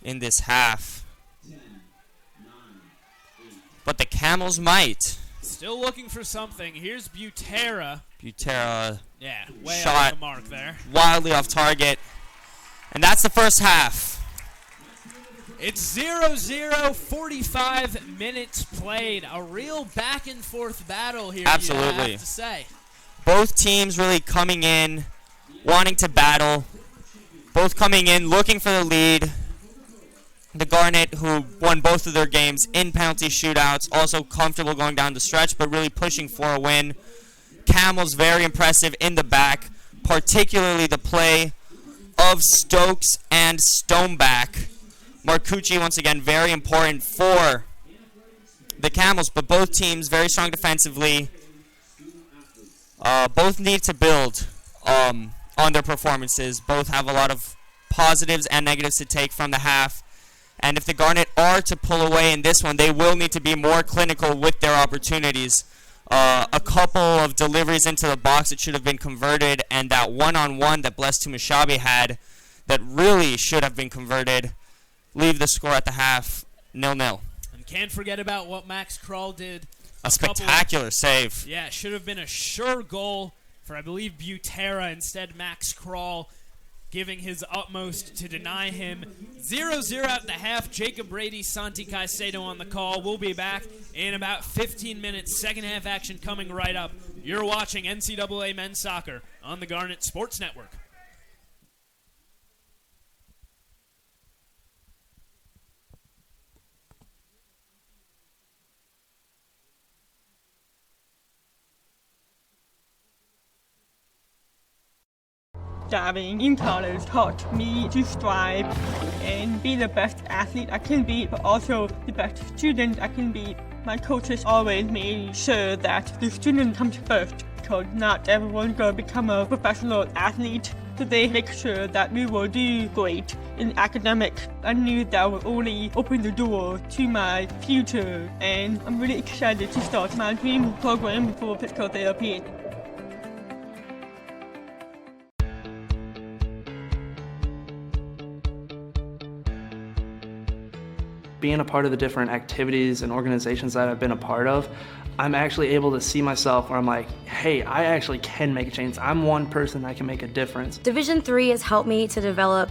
in this half. 10, 9, 8. But the Camels might. Still looking for something. Here's Butera. Yeah, way shot out of the mark there. Wildly off target. And that's the first half. It's 0-0, 45 minutes played. A real back-and-forth battle here, Absolutely. you have to say. Both teams really coming in wanting to battle, both coming in, looking for the lead. The Garnet, who won both of their games in penalty shootouts, also comfortable going down the stretch, but really pushing for a win. Camels very impressive in the back, particularly the play of Stokes and Stoneback. Marcucci, once again, very important for the Camels, but both teams very strong defensively. Both need to build on their performances. Both have a lot of positives and negatives to take from the half. And if the Garnet are to pull away in this one, they will need to be more clinical with their opportunities. A couple of deliveries into the box that should have been converted, and that one-on-one that Bless Tumashabi had that really should have been converted, leave the score at the half 0-0. And can't forget about what Max Kroll did. A spectacular save. Yeah, should have been a sure goal for, I believe, Butera. Instead, Max Kroll giving his utmost to deny him. 0-0 at the half. Jacob Brady, Santi Caicedo on the call. We'll be back in about 15 minutes. Second half action coming right up. You're watching NCAA Men's Soccer on the Garnet Sports Network. Diving in college taught me to strive and be the best athlete I can be, but also the best student I can be. My coaches always made sure that the student comes first, because not everyone's going to become a professional athlete. So they make sure that we will do great in academics. I knew that would only open the door to my future, and I'm really excited to start my dream program for physical therapy. Being a part of the different activities and organizations that I've been a part of, I'm actually able to see myself where I'm like, hey, I actually can make a change. I'm one person that can make a difference. Division III has helped me to develop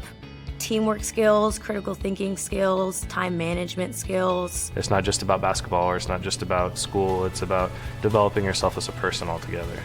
teamwork skills, critical thinking skills, time management skills. It's not just about basketball, or it's not just about school, it's about developing yourself as a person altogether.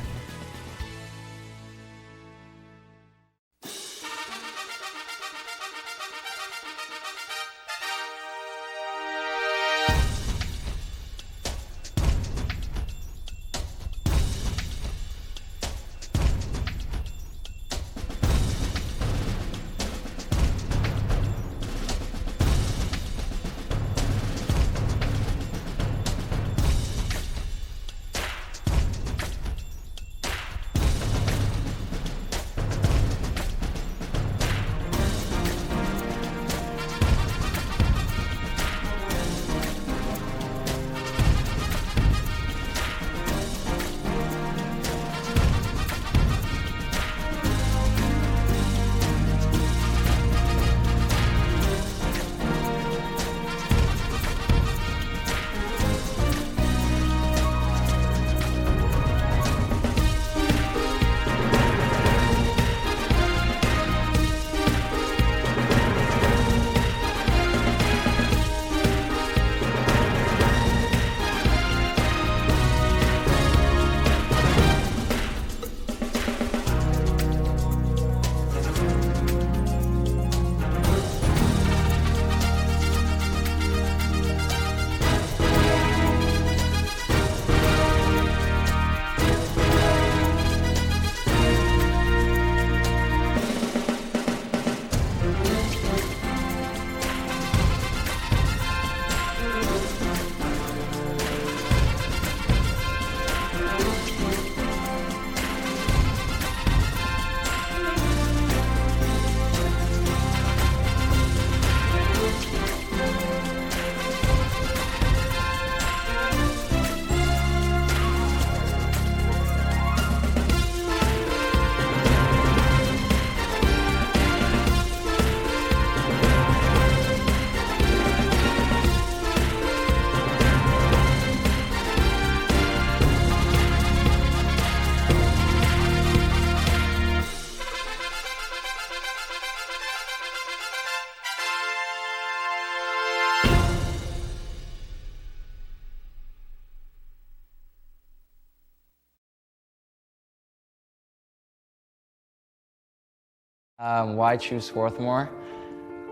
Why choose Swarthmore?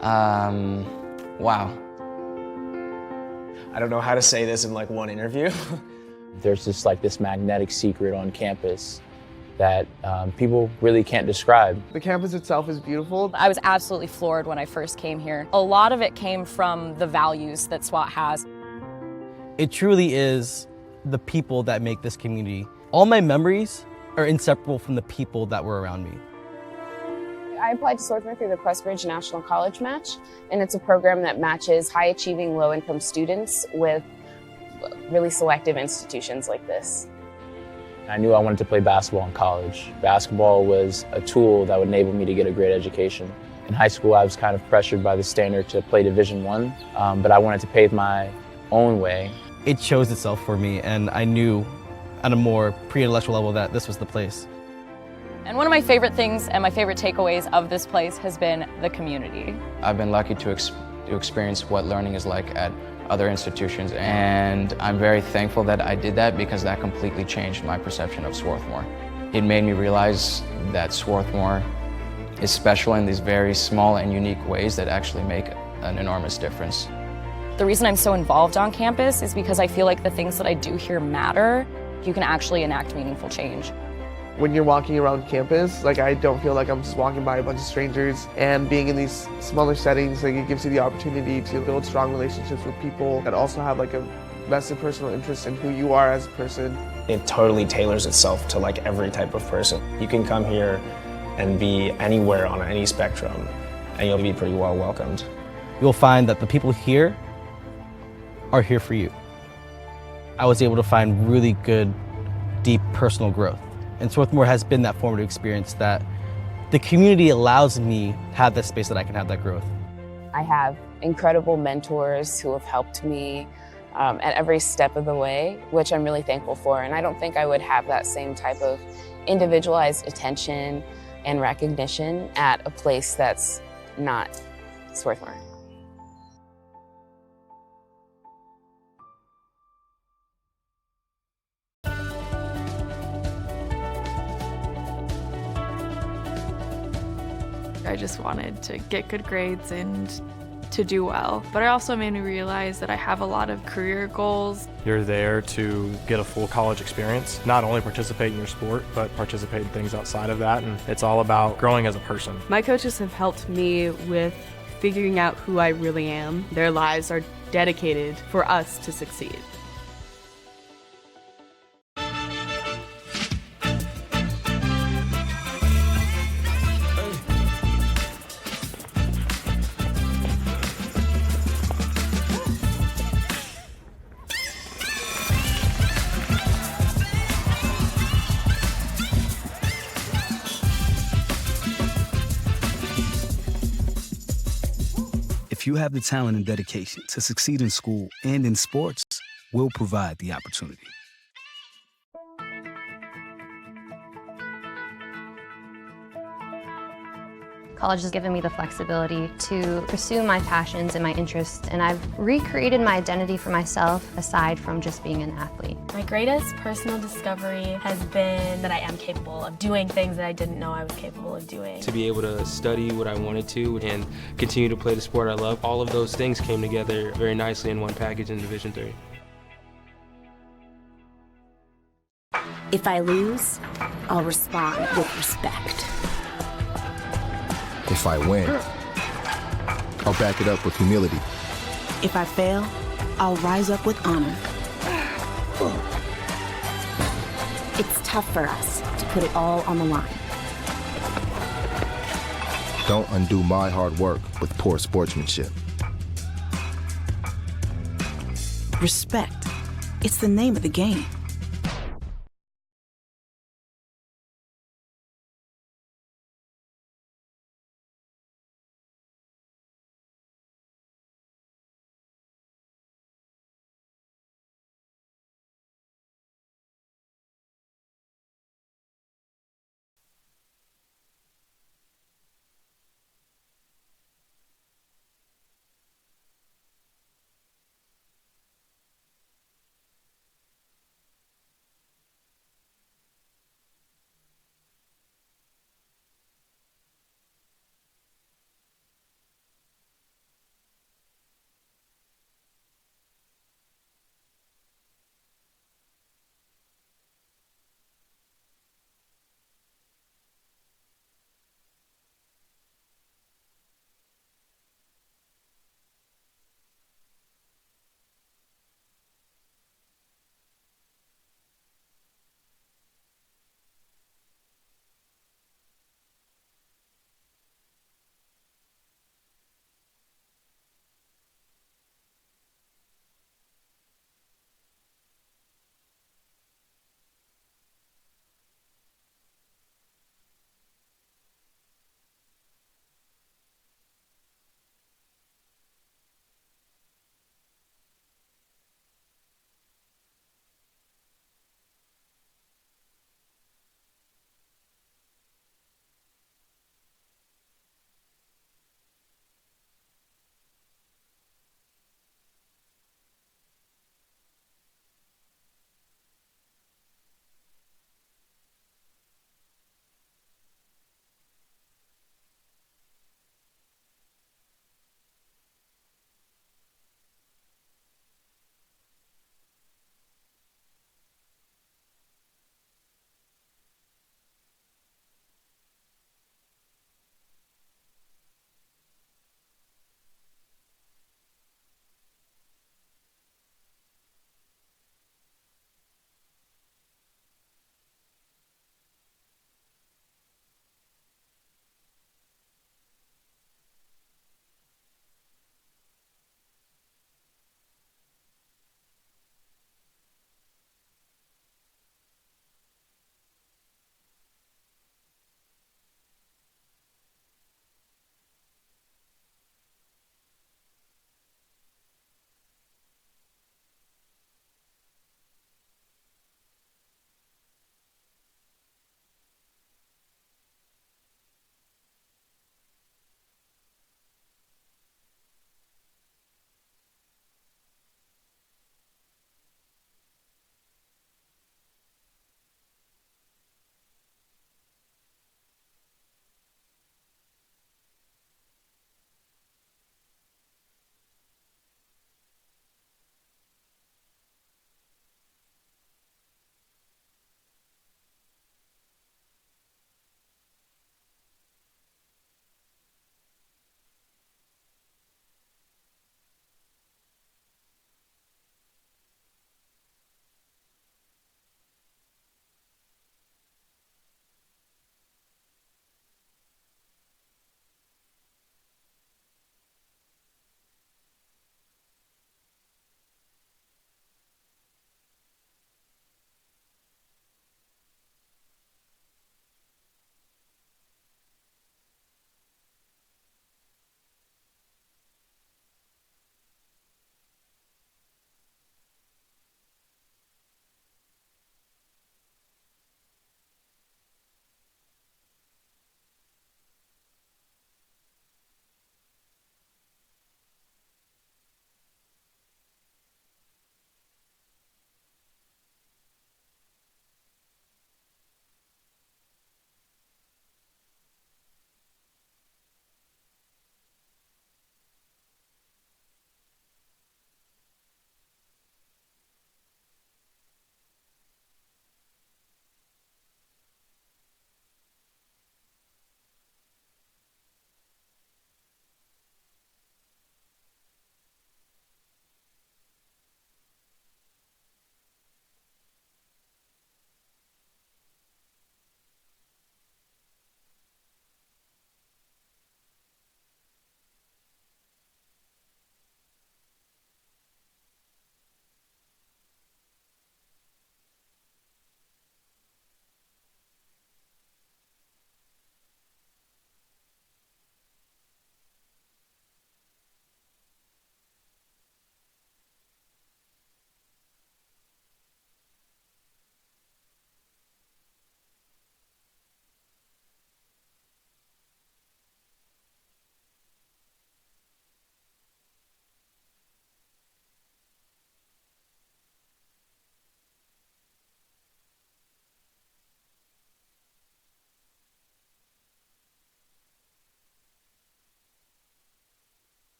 Wow. I don't know how to say this in like one interview. There's just like this magnetic secret on campus that people really can't describe. The campus itself is beautiful. I was absolutely floored when I first came here. A lot of it came from the values that SWAT has. It truly is the people that make this community. All my memories are inseparable from the people that were around me. I applied to Swarthmore through the Pressbridge National College Match, and it's a program that matches high-achieving, low-income students with really selective institutions like this. I knew I wanted to play basketball in college. Basketball was a tool that would enable me to get a great education. In high school, I was kind of pressured by the standard to play Division I, but I wanted to pave my own way. It chose itself for me, and I knew at a more pre-intellectual level that this was the place. And one of my favorite things and my favorite takeaways of this place has been the community. I've been lucky to experience what learning is like at other institutions, and I'm very thankful that I did that because that completely changed my perception of Swarthmore. It made me realize that Swarthmore is special in these very small and unique ways that actually make an enormous difference. The reason I'm so involved on campus is because I feel like the things that I do here matter. You can actually enact meaningful change. When you're walking around campus, like I don't feel like I'm just walking by a bunch of strangers, and being in these smaller settings, like it gives you the opportunity to build strong relationships with people that also have like a vested personal interest in who you are as a person. It totally tailors itself to like every type of person. You can come here and be anywhere on any spectrum, and you'll be pretty well welcomed. You'll find that the people here are here for you. I was able to find really good, deep personal growth. And Swarthmore has been that formative experience that the community allows me to have that space that I can have that growth. I have incredible mentors who have helped me at every step of the way, which I'm really thankful for. And I don't think I would have that same type of individualized attention and recognition at a place that's not Swarthmore. I just wanted to get good grades and to do well. But it also made me realize that I have a lot of career goals. You're there to get a full college experience, not only participate in your sport, but participate in things outside of that. And it's all about growing as a person. My coaches have helped me with figuring out who I really am. Their lives are dedicated for us to succeed. If you have the talent and dedication to succeed in school and in sports, we'll provide the opportunity. College has given me the flexibility to pursue my passions and my interests, and I've recreated my identity for myself aside from just being an athlete. My greatest personal discovery has been that I am capable of doing things that I didn't know I was capable of doing. To be able to study what I wanted to and continue to play the sport I love, all of those things came together very nicely in one package in Division III. If I lose, I'll respond with respect. If I win, I'll back it up with humility. If I fail, I'll rise up with honor. It's tough for us to put it all on the line. Don't undo my hard work with poor sportsmanship. Respect. It's the name of the game.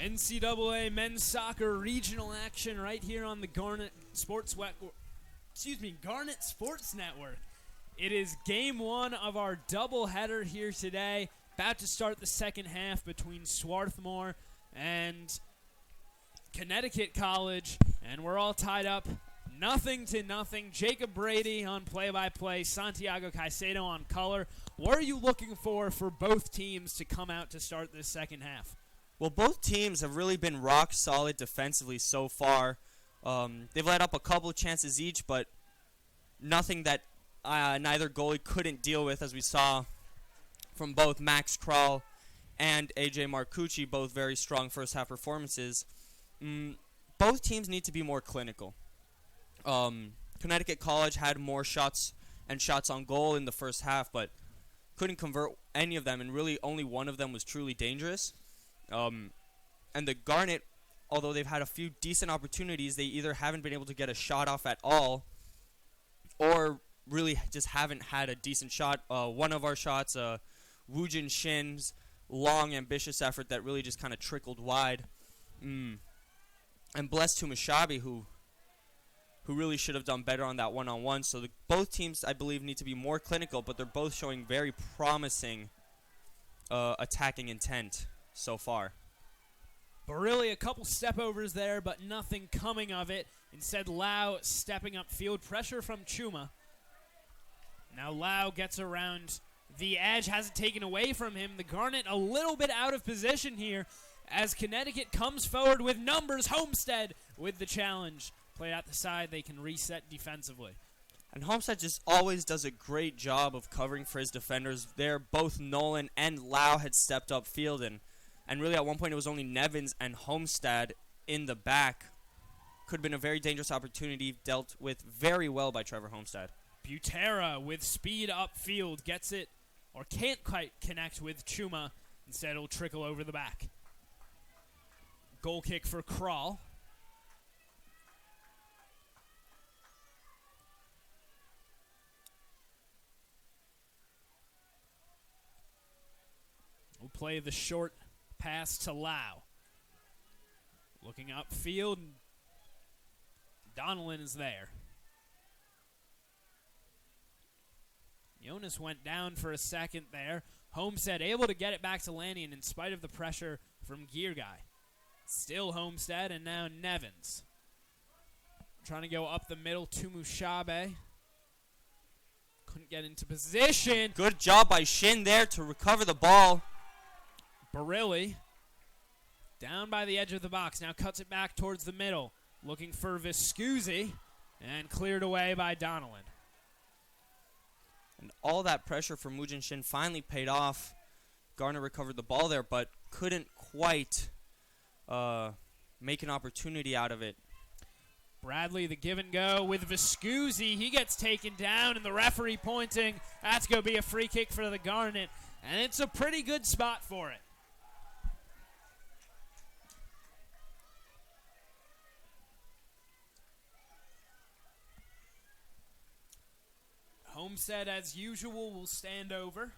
NCAA men's soccer regional action right here on the Garnet Sports Network. It is game one of our doubleheader here today. About to start the second half between Swarthmore and Connecticut College, and we're all tied up 0-0. Jacob Brady on play-by-play, Santiago Caicedo on color. What are you looking for both teams to come out to start this second half? Well, both teams have really been rock solid defensively so far. They've let up a couple of chances each, but nothing that neither goalie couldn't deal with, as we saw from both Max Kral and AJ Marcucci, both very strong first half performances. Both teams need to be more clinical. Connecticut College had more shots on goal in the first half, but couldn't convert any of them, and really only one of them was truly dangerous. And the Garnet, although they've had a few decent opportunities, they either haven't been able to get a shot off at all or really just haven't had a decent shot. One of our shots, Woojin Shin's long, ambitious effort that really just kind of trickled wide. And blessed to Mashabi, who really should have done better on that one-on-one. So both teams, I believe, need to be more clinical, but they're both showing very promising attacking intent so far. Barilli, a couple step-overs there, but nothing coming of it. Instead, Lau stepping up field. Pressure from Chuma. Now Lau gets around the edge, has it taken away from him. The Garnet a little bit out of position here as Connecticut comes forward with numbers. Homestead with the challenge. Play out the side, they can reset defensively. And Homestead just always does a great job of covering for his defenders there. Both Nolan and Lau had stepped up field, and really at one point it was only Nevins and Homestead in the back. Could have been a very dangerous opportunity, dealt with very well by Trevor Homestead. Butera with speed upfield gets it, or can't quite connect with Chuma. Instead it'll trickle over the back. Goal kick for Kral. We'll play the short pass to Lau. Looking upfield. Donnellan is there. Jonas went down for a second there. Homestead able to get it back to Lannion in spite of the pressure from Gear Guy. Still Homestead, and now Nevins. Trying to go up the middle to Mushabe. Couldn't get into position. Good job by Shin there to recover the ball. Barilli down by the edge of the box. Now cuts it back towards the middle. Looking for Viscusi, and cleared away by Donnellan. And all that pressure from Woojin Shin finally paid off. Garner recovered the ball there, but couldn't quite make an opportunity out of it. Bradley, the give and go with Viscusi. He gets taken down, and the referee pointing. That's going to be a free kick for the Garnet, and it's a pretty good spot for it. Homestead, as usual, will stand over.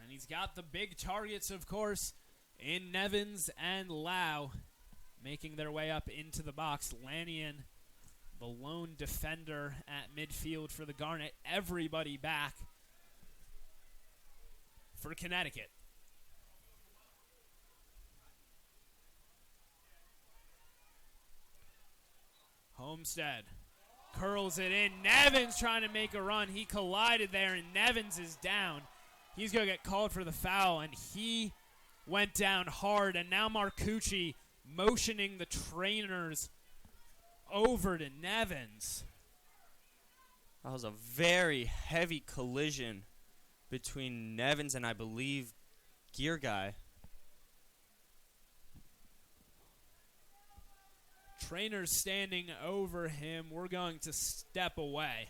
And he's got the big targets, of course, in Nevins and Lau, making their way up into the box. Lannion, the lone defender at midfield for the Garnet. Everybody back for Connecticut. Homestead curls it in. Nevins trying to make a run. He collided there, and Nevins is down. He's going to get called for the foul, and he went down hard. And now Marcucci motioning the trainers over to Nevins. That was a very heavy collision between Nevins and, I believe, Gear Guy. Trainers standing over him. We're going to step away.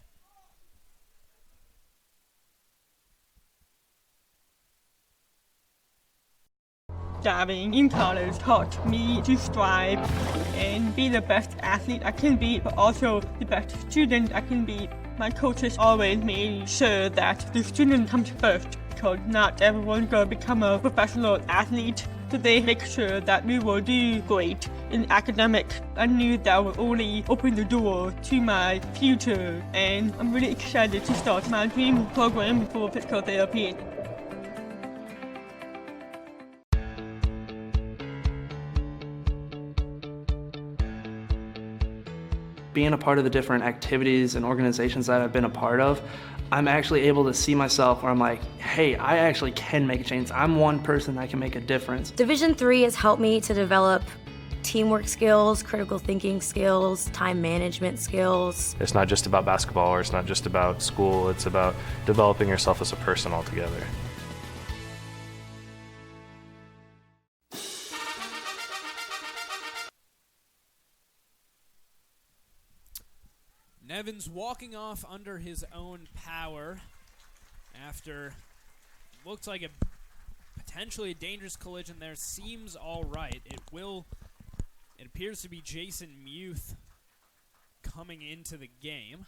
Diving in college taught me to strive and be the best athlete I can be, but also the best student I can be. My coaches always made sure that the student comes first, because not everyone's going to become a professional athlete. So they make sure that we will do great in academics. I knew that would only open the door to my future, and I'm really excited to start my dream program for physical therapy. Being a part of the different activities and organizations that I've been a part of, I'm actually able to see myself where I'm like, hey, I actually can make a change. I'm one person that can make a difference. Division III has helped me to develop teamwork skills, critical thinking skills, time management skills. It's not just about basketball, or it's not just about school, it's about developing yourself as a person altogether. Nevins walking off under his own power after looked like a potentially a dangerous collision there. Seems all right. It appears to be Jason Muth coming into the game.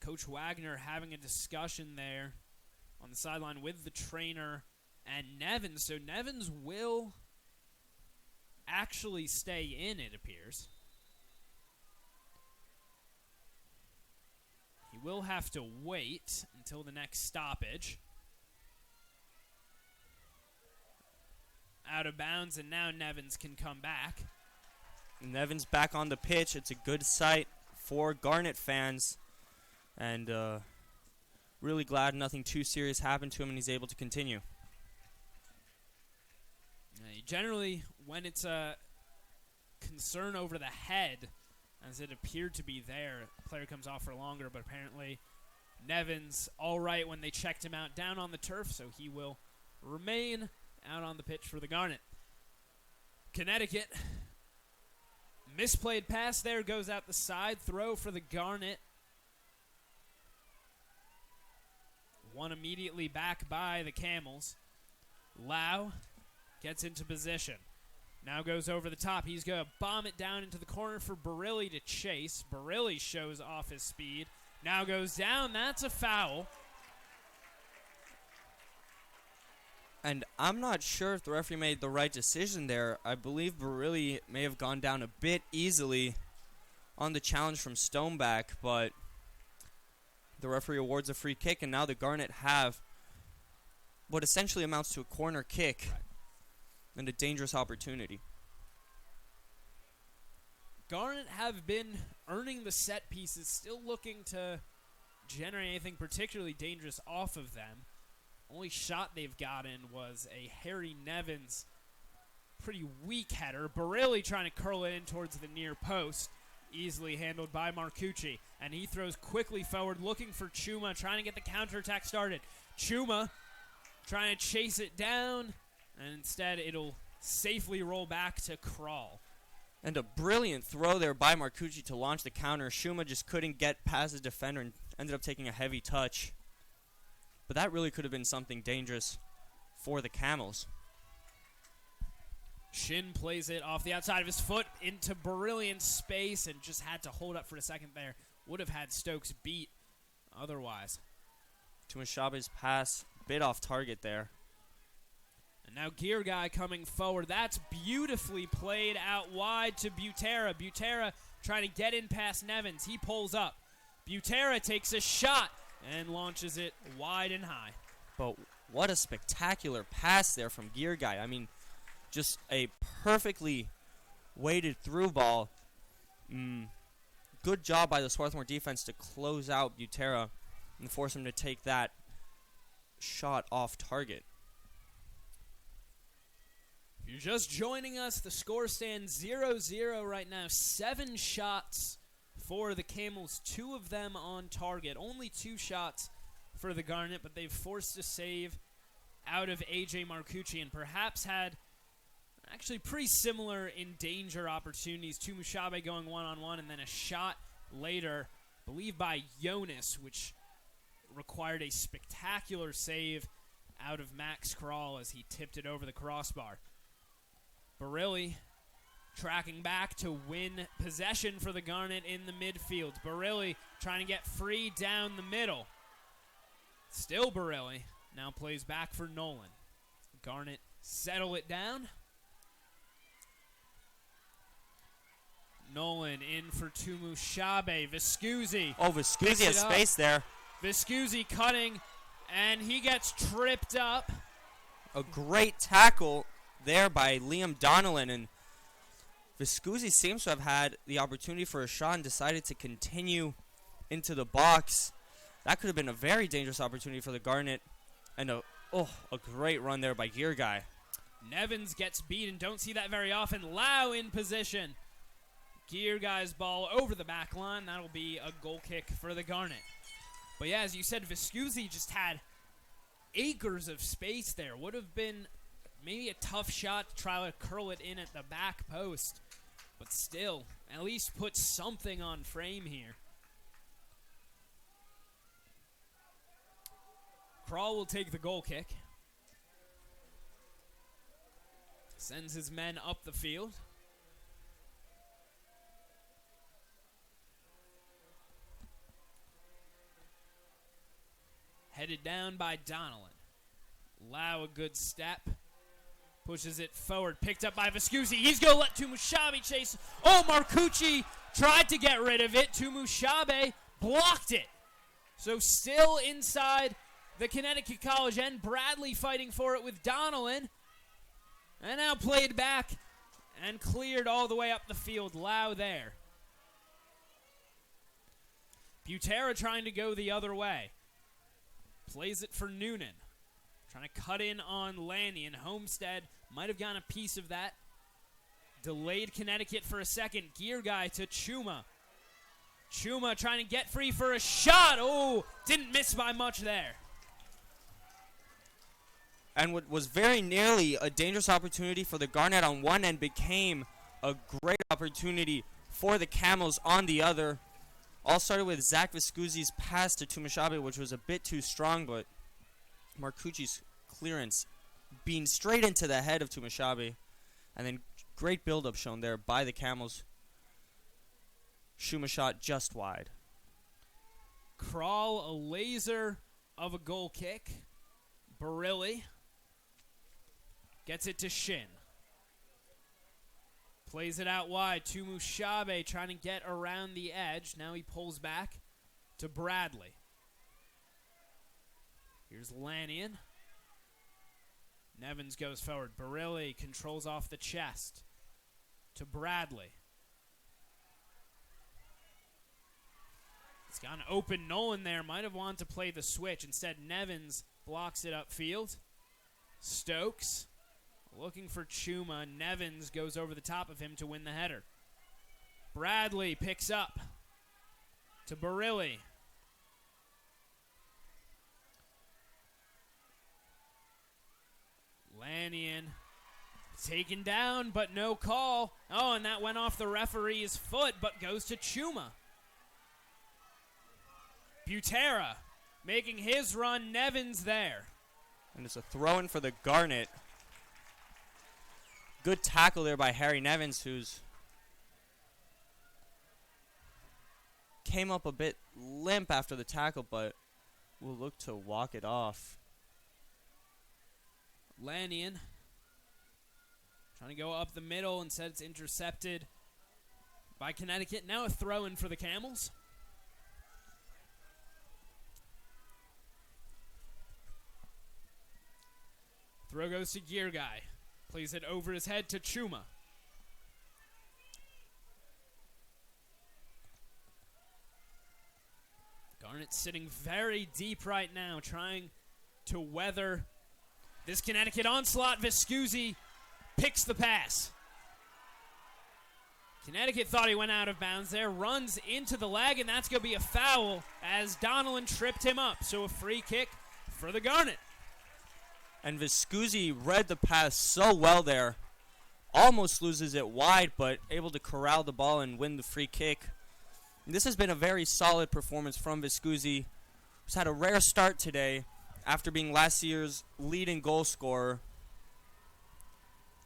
Coach Wagner having a discussion there on the sideline with the trainer and Nevins. So Nevins will actually stay in, it appears. He will have to wait until the next stoppage. Out of bounds, and now Nevins can come back. Nevins back on the pitch. It's a good sight for Garnet fans. And really glad nothing too serious happened to him and he's able to continue. Generally, when it's a concern over the head, as it appeared to be there, the player comes off for longer, but apparently Nevins all right when they checked him out down on the turf, so he will remain out on the pitch for the Garnet. Connecticut, misplayed pass there, goes out the side, throw for the Garnet. One immediately back by the Camels. Lau gets into position. Now goes over the top. He's going to bomb it down into the corner for Barilli to chase. Barilli shows off his speed. Now goes down. That's a foul. And I'm not sure if the referee made the right decision there. I believe Barilli may have gone down a bit easily on the challenge from Stoneback, but the referee awards a free kick, and now the Garnet have what essentially amounts to a corner kick and a dangerous opportunity. Garnet have been earning the set pieces, still looking to generate anything particularly dangerous off of them. Only shot they've gotten was a Harry Nevins pretty weak header. Barilli trying to curl it in towards the near post. Easily handled by Marcucci. And he throws quickly forward, looking for Chuma, trying to get the counterattack started. Chuma trying to chase it down, and instead it'll safely roll back to Crawl. And a brilliant throw there by Marcucci to launch the counter. Shuma just couldn't get past the defender and ended up taking a heavy touch. But that really could have been something dangerous for the Camels. Shin plays it off the outside of his foot into brilliant space and just had to hold up for a second there. Would have had Stokes beat otherwise. Tumashabe's pass, bit off target there. And now Gear Guy coming forward. That's beautifully played out wide to Butera. Butera trying to get in past Nevins. He pulls up. Butera takes a shot and launches it wide and high. But what a spectacular pass there from Gear Guy. I mean, just a perfectly weighted through ball. Good job by the Swarthmore defense to close out Butera and force him to take that shot off target. If you're just joining us, the score stands 0-0 right now. 7 shots for the Camels, 2 of them on target. Only 2 shots for the Garnet, but they've forced a save out of A.J. Marcucci and perhaps had actually pretty similar in danger opportunities. Tumushabe going one-on-one and then a shot later, I believe by Jonas, which required a spectacular save out of Max Crawl as he tipped it over the crossbar. Barilli tracking back to win possession for the Garnet in the midfield. Barilli trying to get free down the middle. Still Barilli. Now plays back for Nolan. Garnet settle it down. Nolan in for Tumushabe. Viscusi. Oh, Viscusi has space there. Viscusi cutting, and he gets tripped up. A great tackle there by Liam Donnellan, and Viscusi seems to have had the opportunity for a shot and decided to continue into the box. That could have been a very dangerous opportunity for the Garnet, and a great run there by Gear Guy. Nevins gets beat, and don't see that very often. Lau in position. Gear Guy's ball over the back line. That'll be a goal kick for the Garnet. But yeah, as you said, Viscusi just had acres of space there. Would have been maybe a tough shot to try to curl it in at the back post. But still, at least put something on frame here. Kral will take the goal kick. Sends his men up the field. Headed down by Donnellan. Lau a good step. Pushes it forward. Picked up by Viscusi. He's going to let Tumushabe chase. Oh, Marcucci tried to get rid of it. Tumushabe blocked it. So still inside the Connecticut College end. Bradley fighting for it with Donnellan. And now played back and cleared all the way up the field. Lau there. Butera trying to go the other way. Plays it for Noonan. Trying to cut in on Lanyon. Homestead might have gotten a piece of that. Delayed Connecticut for a second. Gear Guy to Chuma. Chuma trying to get free for a shot. Oh, didn't miss by much there. And what was very nearly a dangerous opportunity for the Garnet on one end became a great opportunity for the Camels on the other. All started with Zach Viscusi's pass to Tumushabe, which was a bit too strong, but Marcucci's clearance being straight into the head of Tumushabe. And then great build-up shown there by the Camels. Shuma shot just wide. Kral, a laser of a goal kick. Barilli gets it to Shin. Plays it out wide. Tumushabe trying to get around the edge. Now he pulls back to Bradley. Here's Lanyon. Nevins goes forward. Barilli controls off the chest to Bradley. It's got an open Nolan there. Might have wanted to play the switch. Instead, Nevins blocks it upfield. Stokes looking for Chuma. Nevins goes over the top of him to win the header. Bradley picks up to Barilli. Lanyon taken down, but no call. Oh, and that went off the referee's foot, but goes to Chuma. Butera making his run. Nevins there. And it's a throw-in for the Garnet. Good tackle there by Harry Nevins, who's came up a bit limp after the tackle, but will look to walk it off. Lanyon trying to go up the middle. Instead, it's intercepted by Connecticut. Now a throw-in for the Camels. Throw goes to Gear Guy. Plays it over his head to Chuma. Garnet sitting very deep right now, trying to weather this Connecticut onslaught. Viscusi picks the pass. Connecticut thought he went out of bounds there, runs into the leg, and that's going to be a foul as Donnellan tripped him up. So a free kick for the Garnet. And Viscusi read the pass so well there. Almost loses it wide, but able to corral the ball and win the free kick. And this has been a very solid performance from Viscusi, who's had a rare start today after being last year's leading goal scorer.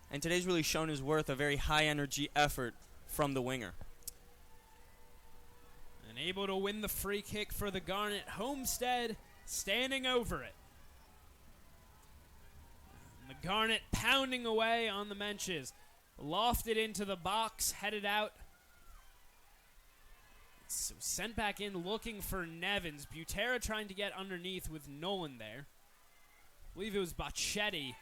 And today's really shown his worth, a very high-energy effort from the winger. And able to win the free kick for the Garnet. Homestead standing over it. The Garnet pounding away on the benches. Lofted into the box, headed out. So sent back in looking for Nevins. Butera trying to get underneath with Nolan there. I believe it was Bacchetti.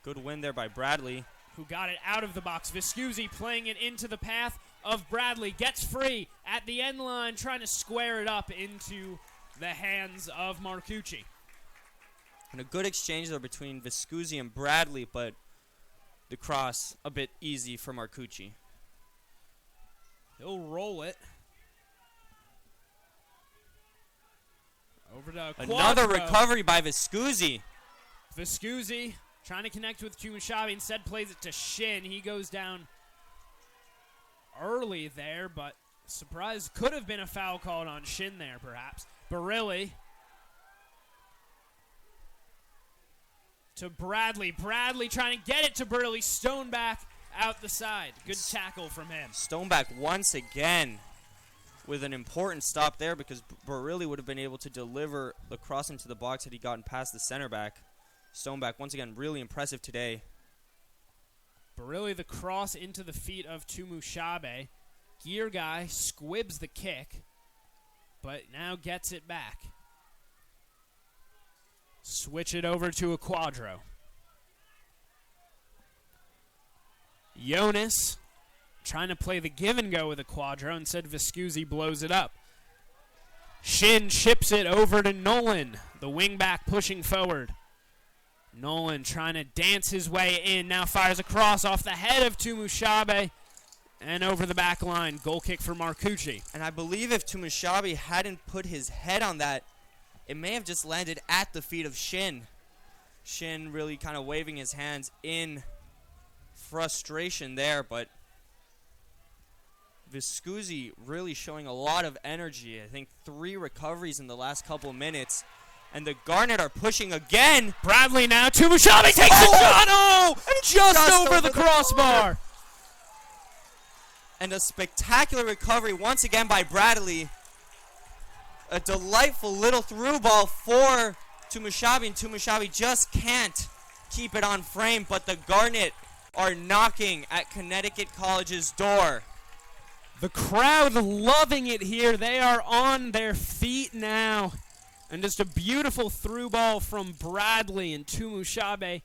Good win there by Bradley. Who got it out of the box. Viscusi playing it into the path of Bradley. Gets free at the end line, trying to square it up into the hands of Marcucci. And a good exchange there between Viscusi and Bradley, but the cross a bit easy for Marcucci. He'll roll it. Over to another Quadro. Recovery by Viscusi. Viscusi trying to connect with Kumashabi. Instead plays it to Shin. He goes down early there, but surprise, could have been a foul called on Shin there perhaps. Barilli to Bradley. Bradley trying to get it to Barilli. Stoneback out the side. Good tackle from him. Stoneback once again with an important stop there because Barilli would have been able to deliver the cross into the box had he gotten past the center back. Stoneback once again really impressive today. Barilli the cross into the feet of Tumushabe. Gear guy squibs the kick, but now gets it back. Switch it over to a Quadro. Jonas trying to play the give and go with a Quadro. Instead, Viscusi blows it up. Shin chips it over to Nolan. The wingback pushing forward. Nolan trying to dance his way in. Now fires a cross off the head of Tumushabe and over the back line. Goal kick for Marcucci. And I believe if Tumushabe hadn't put his head on that, it may have just landed at the feet of Shin. Shin really kind of waving his hands in frustration there, but Viscusi really showing a lot of energy. I think 3 recoveries in the last couple of minutes. And the Garnet are pushing again. Bradley now. Tumushabe takes a shot. Oh! Just over the crossbar. And a spectacular recovery once again by Bradley. A delightful little through ball for Tumushabe, and Tumushabe just can't keep it on frame, but the Garnet are knocking at Connecticut College's door. The crowd loving it here. They are on their feet now. And just a beautiful through ball from Bradley, and Tumushabe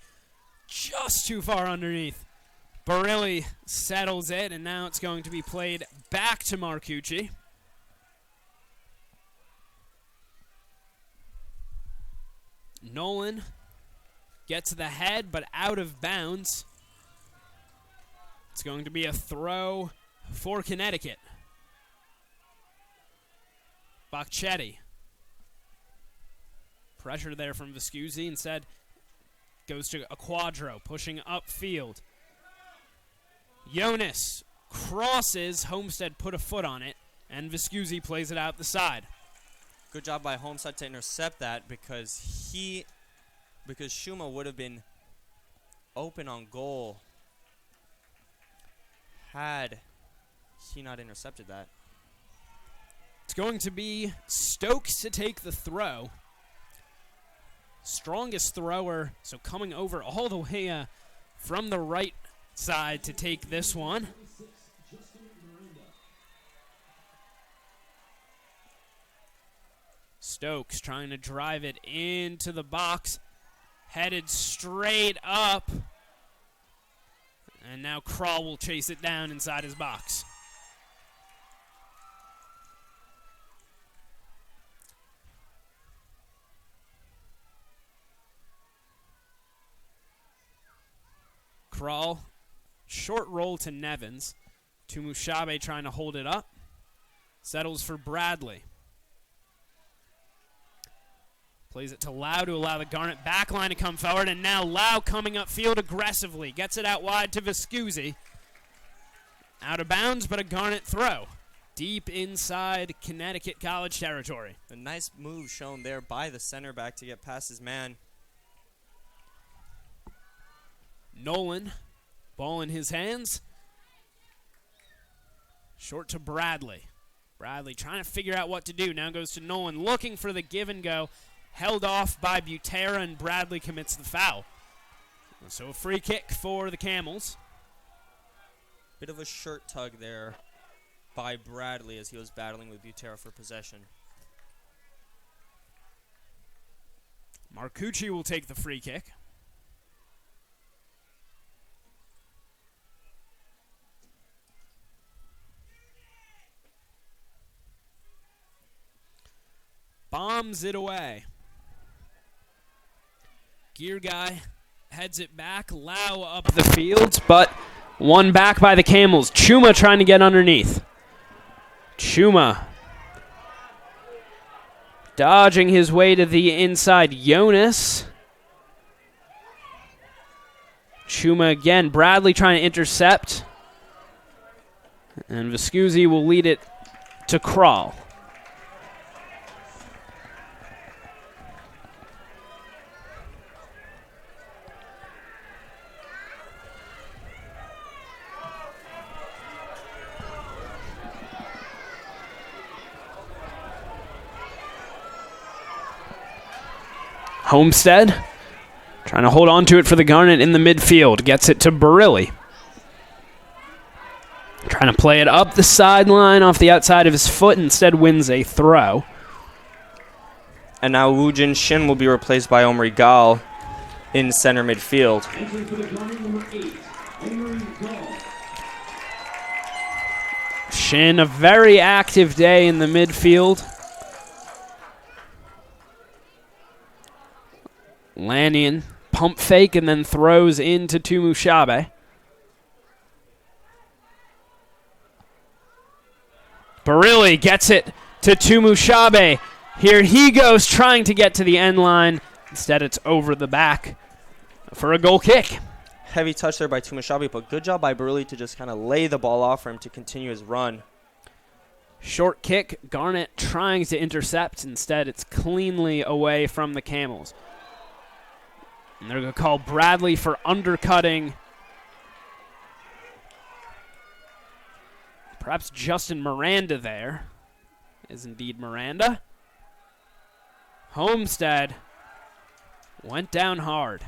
just too far underneath. Barilli settles it, and now it's going to be played back to Marcucci. Nolan gets the head, but out of bounds. It's going to be a throw for Connecticut. Bacchetti. Pressure there from Viscusi. Instead, goes to a Quadro, pushing upfield. Jonas crosses. Homestead put a foot on it, and Viscusi plays it out the side. Good job by Homestead to intercept that because Shuma would have been open on goal had he not intercepted that. It's going to be Stokes to take the throw. Strongest thrower, so coming over all the way from the right side to take this one. Stokes trying to drive it into the box, headed straight up. And now Kral will chase it down inside his box. Kral, short roll to Nevins. Tumushabe trying to hold it up. Settles for Bradley. Plays it to Lau to allow the Garnet backline to come forward, and now Lau coming upfield aggressively. Gets it out wide to Viscusi. Out of bounds, but a Garnet throw. Deep inside Connecticut College territory. A nice move shown there by the center back to get past his man. Nolan, ball in his hands. Short to Bradley. Bradley trying to figure out what to do. Now goes to Nolan, looking for the give and go. Held off by Butera, and Bradley commits the foul. So a free kick for the Camels. Bit of a shirt tug there by Bradley as he was battling with Butera for possession. Marcucci will take the free kick. Bombs it away. Gear guy heads it back. Lau up the field, but won back by the Camels. Chuma trying to get underneath. Chuma dodging his way to the inside. Jonas. Chuma again. Bradley trying to intercept. And Viscusi will lead it to Kral. Homestead trying to hold on to it for the Garnet in the midfield. Gets it to Barilli. Trying to play it up the sideline off the outside of his foot. Instead wins a throw. And now Woo Jin Shin will be replaced by Omri Gal in center midfield. Shin, a very active day in the midfield. Lannion, pump fake, and then throws into Tumushabe. Barilli gets it to Tumushabe. Here he goes trying to get to the end line. Instead, it's over the back for a goal kick. Heavy touch there by Tumushabe, but good job by Barilli to just kind of lay the ball off for him to continue his run. Short kick, Garnet trying to intercept. Instead, it's cleanly away from the Camels. And they're going to call Bradley for undercutting. Perhaps Justin Miranda there. Is indeed Miranda. Homestead went down hard.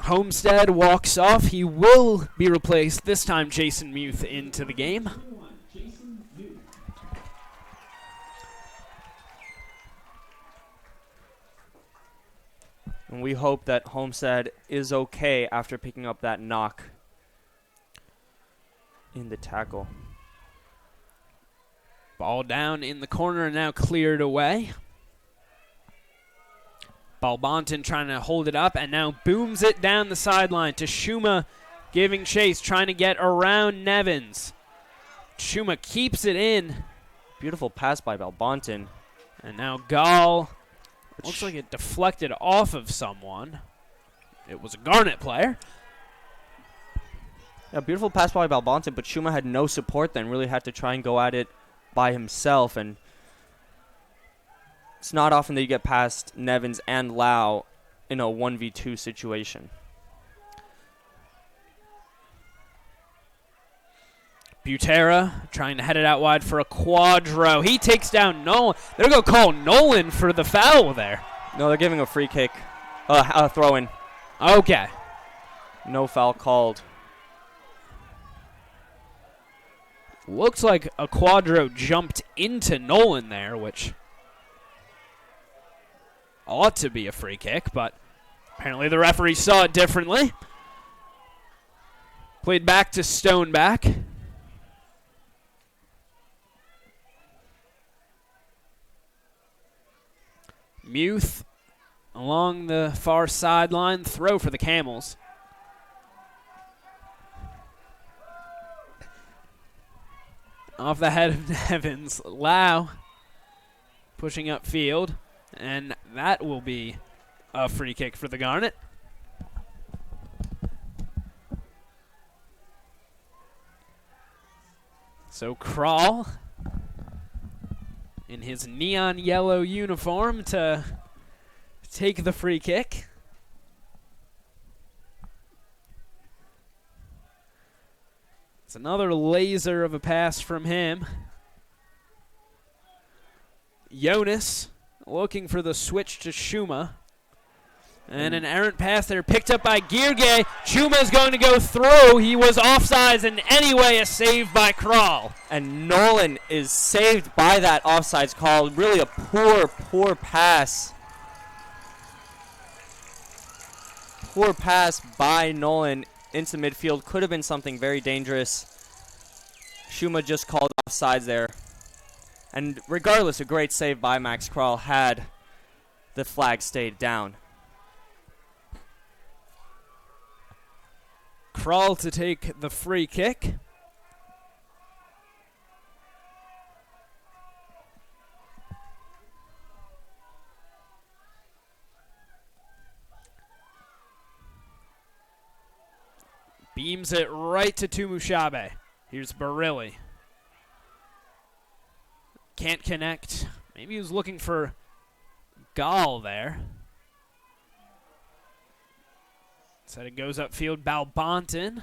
Homestead walks off. He will be replaced. This time, Jason Muth into the game. And we hope that Homestead is okay after picking up that knock in the tackle. Ball down in the corner and now cleared away. Balbonton trying to hold it up and now booms it down the sideline to Shuma giving chase, trying to get around Nevins. Shuma keeps it in. Beautiful pass by Balbonton. And now Gall. Looks like it deflected off of someone. It was a Garnet player. Yeah, beautiful pass by Balbonton, but Shuma had no support then, really had to try and go at it by himself. And it's not often that you get past Nevins and Lau in a 1v2 situation. Butera trying to head it out wide for a quadro. He takes down Nolan. They're going to call Nolan for the foul there. No, they're giving a free kick. Throw-in. Okay. No foul called. Looks like a quadro jumped into Nolan there, which ought to be a free kick, but apparently the referee saw it differently. Played back to Stoneback. Muth along the far sideline. Throw for the Camels. Off the head of Nevins. Lau pushing upfield. And that will be a free kick for the Garnet. So Crawl in his neon yellow uniform to take the free kick. It's another laser of a pass from him. Jonas looking for the switch to Shuma. And an errant pass there picked up by Gierge. Shuma is going to go through. He was offsides, and anyway, a save by Kral. And Nolan is saved by that offsides call. Really a poor pass. Poor pass by Nolan into midfield. Could have been something very dangerous. Shuma just called offsides there. And regardless, a great save by Max Kral had the flag stayed down. Kral to take the free kick. Beams it right to Tumushabe. Here's Barilli. Can't connect. Maybe he was looking for Gall there. Instead it goes upfield. Balbonton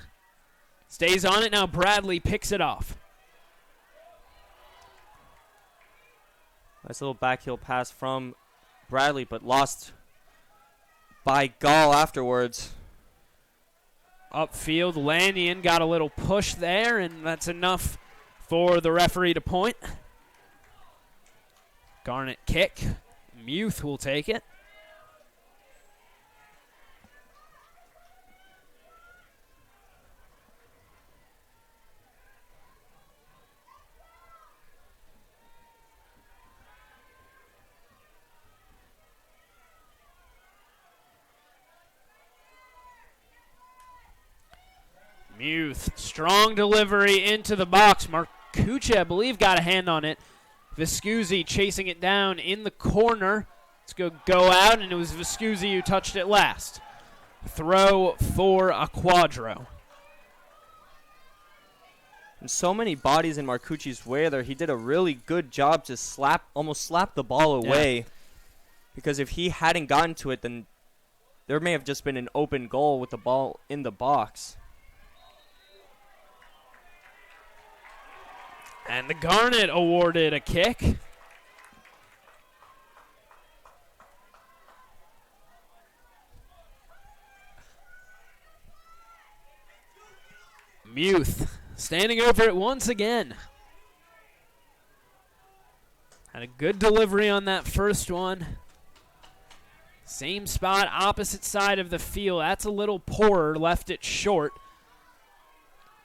stays on it. Now Bradley picks it off. Nice little backheel pass from Bradley, but lost by Gall afterwards. Upfield, Lanyon got a little push there, and that's enough for the referee to point. Garnet kick. Muth will take it. Muth, strong delivery into the box. Marcucci, I believe, got a hand on it. Viscusi chasing it down in the corner. It's going to go out, and it was Viscusi who touched it last. Throw for a quadro. And so many bodies in Marcucci's way there. He did a really good job to almost slap the ball away. Yeah. Because if he hadn't gotten to it, then there may have just been an open goal with the ball in the box. And the Garnet awarded a kick. Muth standing over it once again. Had a good delivery on that first one. Same spot, opposite side of the field. That's a little poorer, left it short.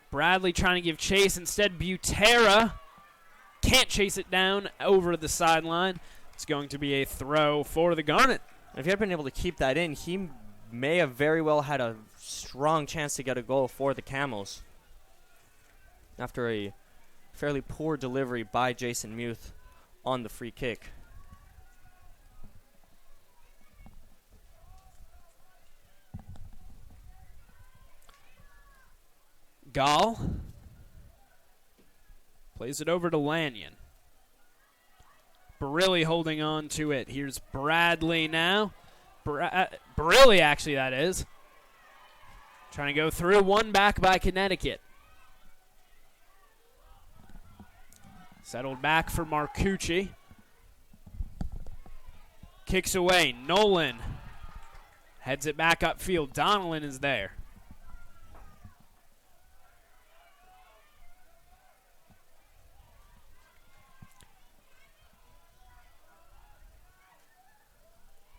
Bradley trying to give chase. Instead, Butera can't chase it down over the sideline. It's going to be a throw for the Garnet. If he had been able to keep that in, he may have very well had a strong chance to get a goal for the Camels. After a fairly poor delivery by Jason Muth on the free kick. Gall plays it over to Lanyon. Barilli holding on to it. Here's Bradley now. Barilli, actually, that is. Trying to go through, one back by Connecticut. Settled back for Marcucci. Kicks away. Nolan heads it back upfield. Donnellan is there.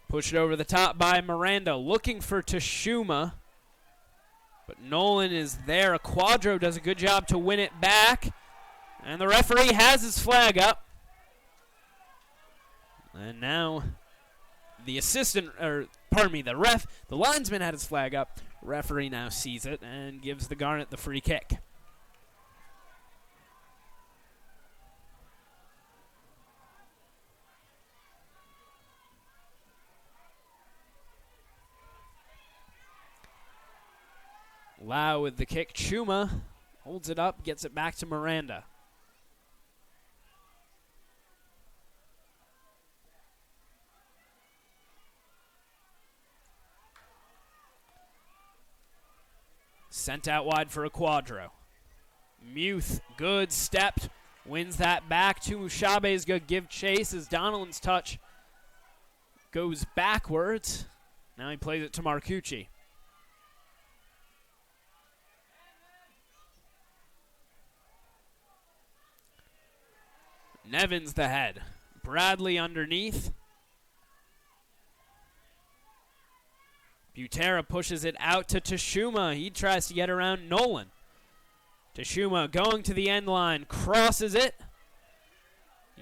Pushed over the top by Miranda, looking for Tashuma. But Nolan is there. Quadro does a good job to win it back. And the referee has his flag up. And now the the linesman had his flag up. Referee now sees it and gives the Garnet the free kick. Lau with the kick. Chuma holds it up, gets it back to Miranda. Sent out wide for a Quadro. Muth, good, stepped, wins that back to Mushabe. Is going to give chase as Donnellan's touch goes backwards. Now he plays it to Marcucci. Nevins the head. Bradley underneath. Butera pushes it out to Tashuma. He tries to get around Nolan. Tashuma going to the end line. Crosses it.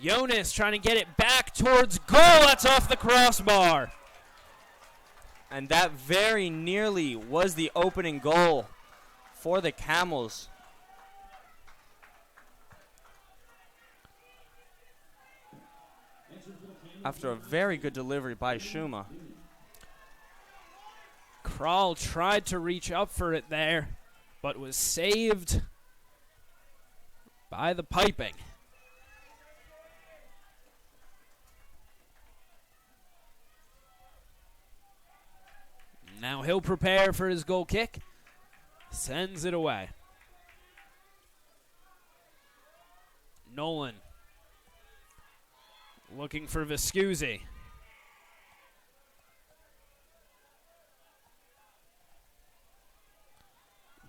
Jonas trying to get it back towards goal. That's off the crossbar. And that very nearly was the opening goal for the Camels. After a very good delivery by Shuma. Kral tried to reach up for it there, but was saved by the piping. Now he'll prepare for his goal kick. Sends it away. Nolan looking for Viscusi.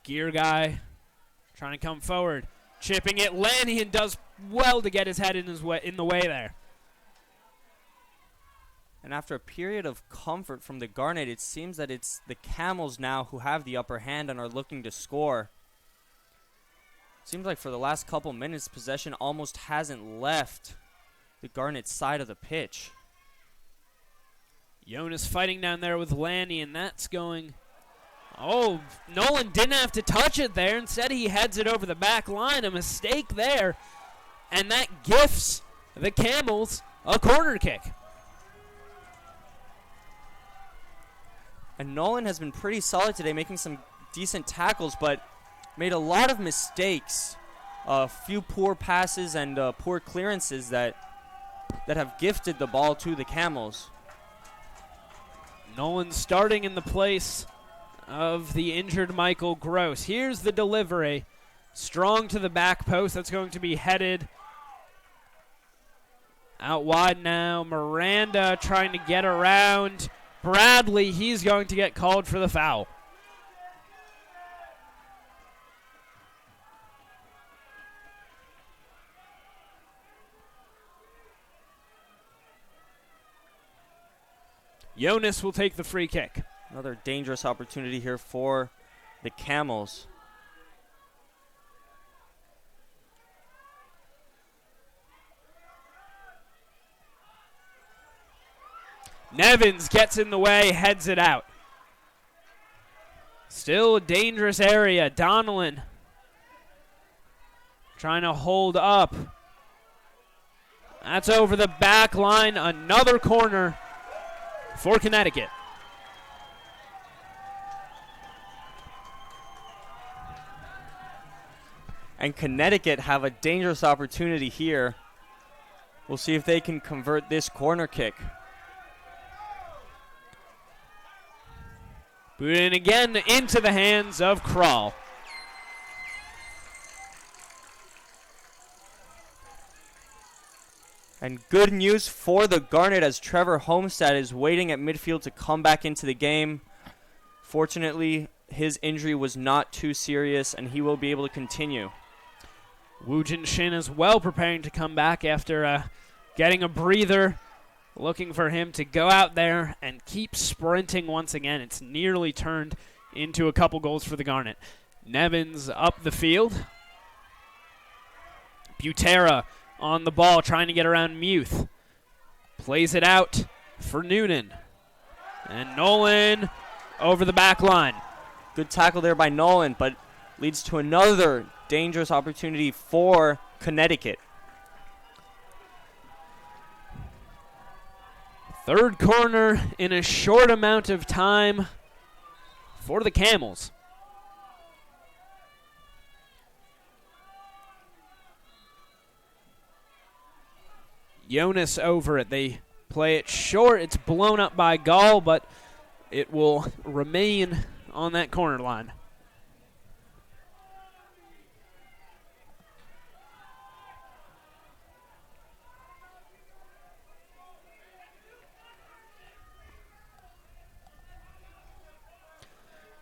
Gear guy trying to come forward. Chipping it. Lanyon does well to get his head in the way there. And after a period of comfort from the Garnet, it seems that it's the Camels now who have the upper hand and are looking to score. Seems like for the last couple minutes, possession almost hasn't left the Garnet side of the pitch. Jonas fighting down there with Lanny, and that's going... Oh, Nolan didn't have to touch it there. Instead, he heads it over the back line. A mistake there. And that gifts the Camels a corner kick. And Nolan has been pretty solid today, making some decent tackles, but made a lot of mistakes. A few poor passes and poor clearances that have gifted the ball to the Camels. Nolan starting in the place of the injured Michael Gross. Here's the delivery. Strong to the back post. That's going to be headed out wide now. Miranda trying to get around Bradley. He's going to get called for the foul. Jonas will take the free kick. Another dangerous opportunity here for the Camels. Nevins gets in the way, heads it out. Still a dangerous area. Donnellan trying to hold up. That's over the back line. Another corner for Connecticut. And Connecticut have a dangerous opportunity here. We'll see if they can convert this corner kick. Put in again into the hands of Kral. And good news for the Garnet as Trevor Homestead is waiting at midfield to come back into the game. Fortunately, his injury was not too serious, and he will be able to continue. Woojin Shin as well preparing to come back after getting a breather. Looking for him to go out there and keep sprinting once again. It's nearly turned into a couple goals for the Garnet. Nevins up the field. Butera on the ball, trying to get around Muth. Plays it out for Noonan. And Nolan over the back line. Good tackle there by Nolan, but leads to another dangerous opportunity for Connecticut. Third corner in a short amount of time for the Camels. Jonas over it. They play it short. It's blown up by Gall, but it will remain on that corner line.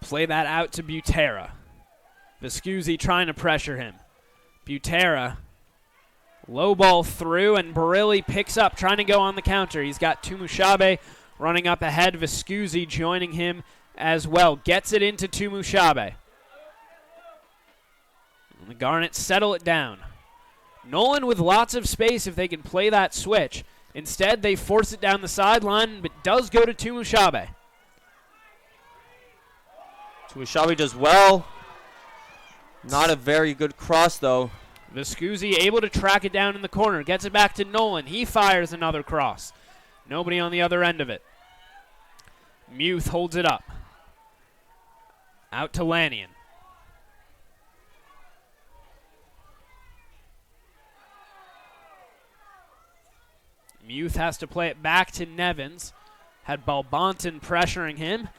Play that out to Butera. Vescusi trying to pressure him. Butera, low ball through, and Barilli picks up, trying to go on the counter. He's got Tumushabe running up ahead. Vescusi joining him as well. Gets it into Tumushabe. And the Garnet settle it down. Nolan with lots of space if they can play that switch. Instead, they force it down the sideline, but does go to Tumushabe. Tumushabe does well. Not a very good cross, though. Vescusi able to track it down in the corner. Gets it back to Nolan. He fires another cross. Nobody on the other end of it. Muth holds it up. Out to Lannion. Muth has to play it back to Nevins. Had Balbonton pressuring him.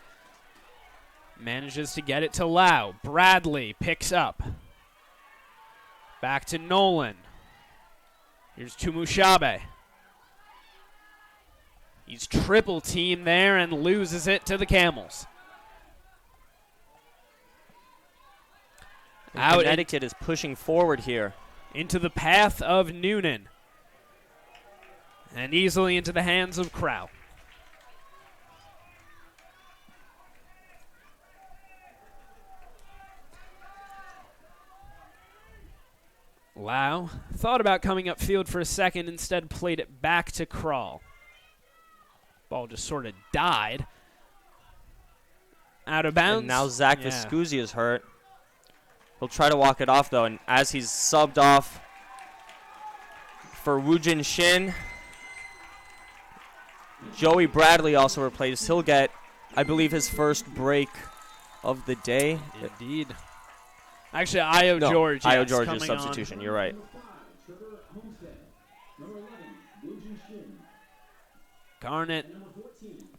Manages to get it to Lau. Bradley picks up. Back to Nolan. Here's Tumushabe. He's triple team there and loses it to the Camels. And Connecticut is pushing forward here. Into the path of Noonan. And easily into the hands of Crow. Lau thought about coming upfield for a second, instead played it back to Kral. Ball just sort of died. Out of bounds. And now Zach Vescusi is hurt. He'll try to walk it off, though, and as he's subbed off for Woojin Shin, Joey Bradley also replaced. He'll get, I believe, his first break of the day. Indeed. Actually, Io George. Io George's substitution. On. You're right. Garnet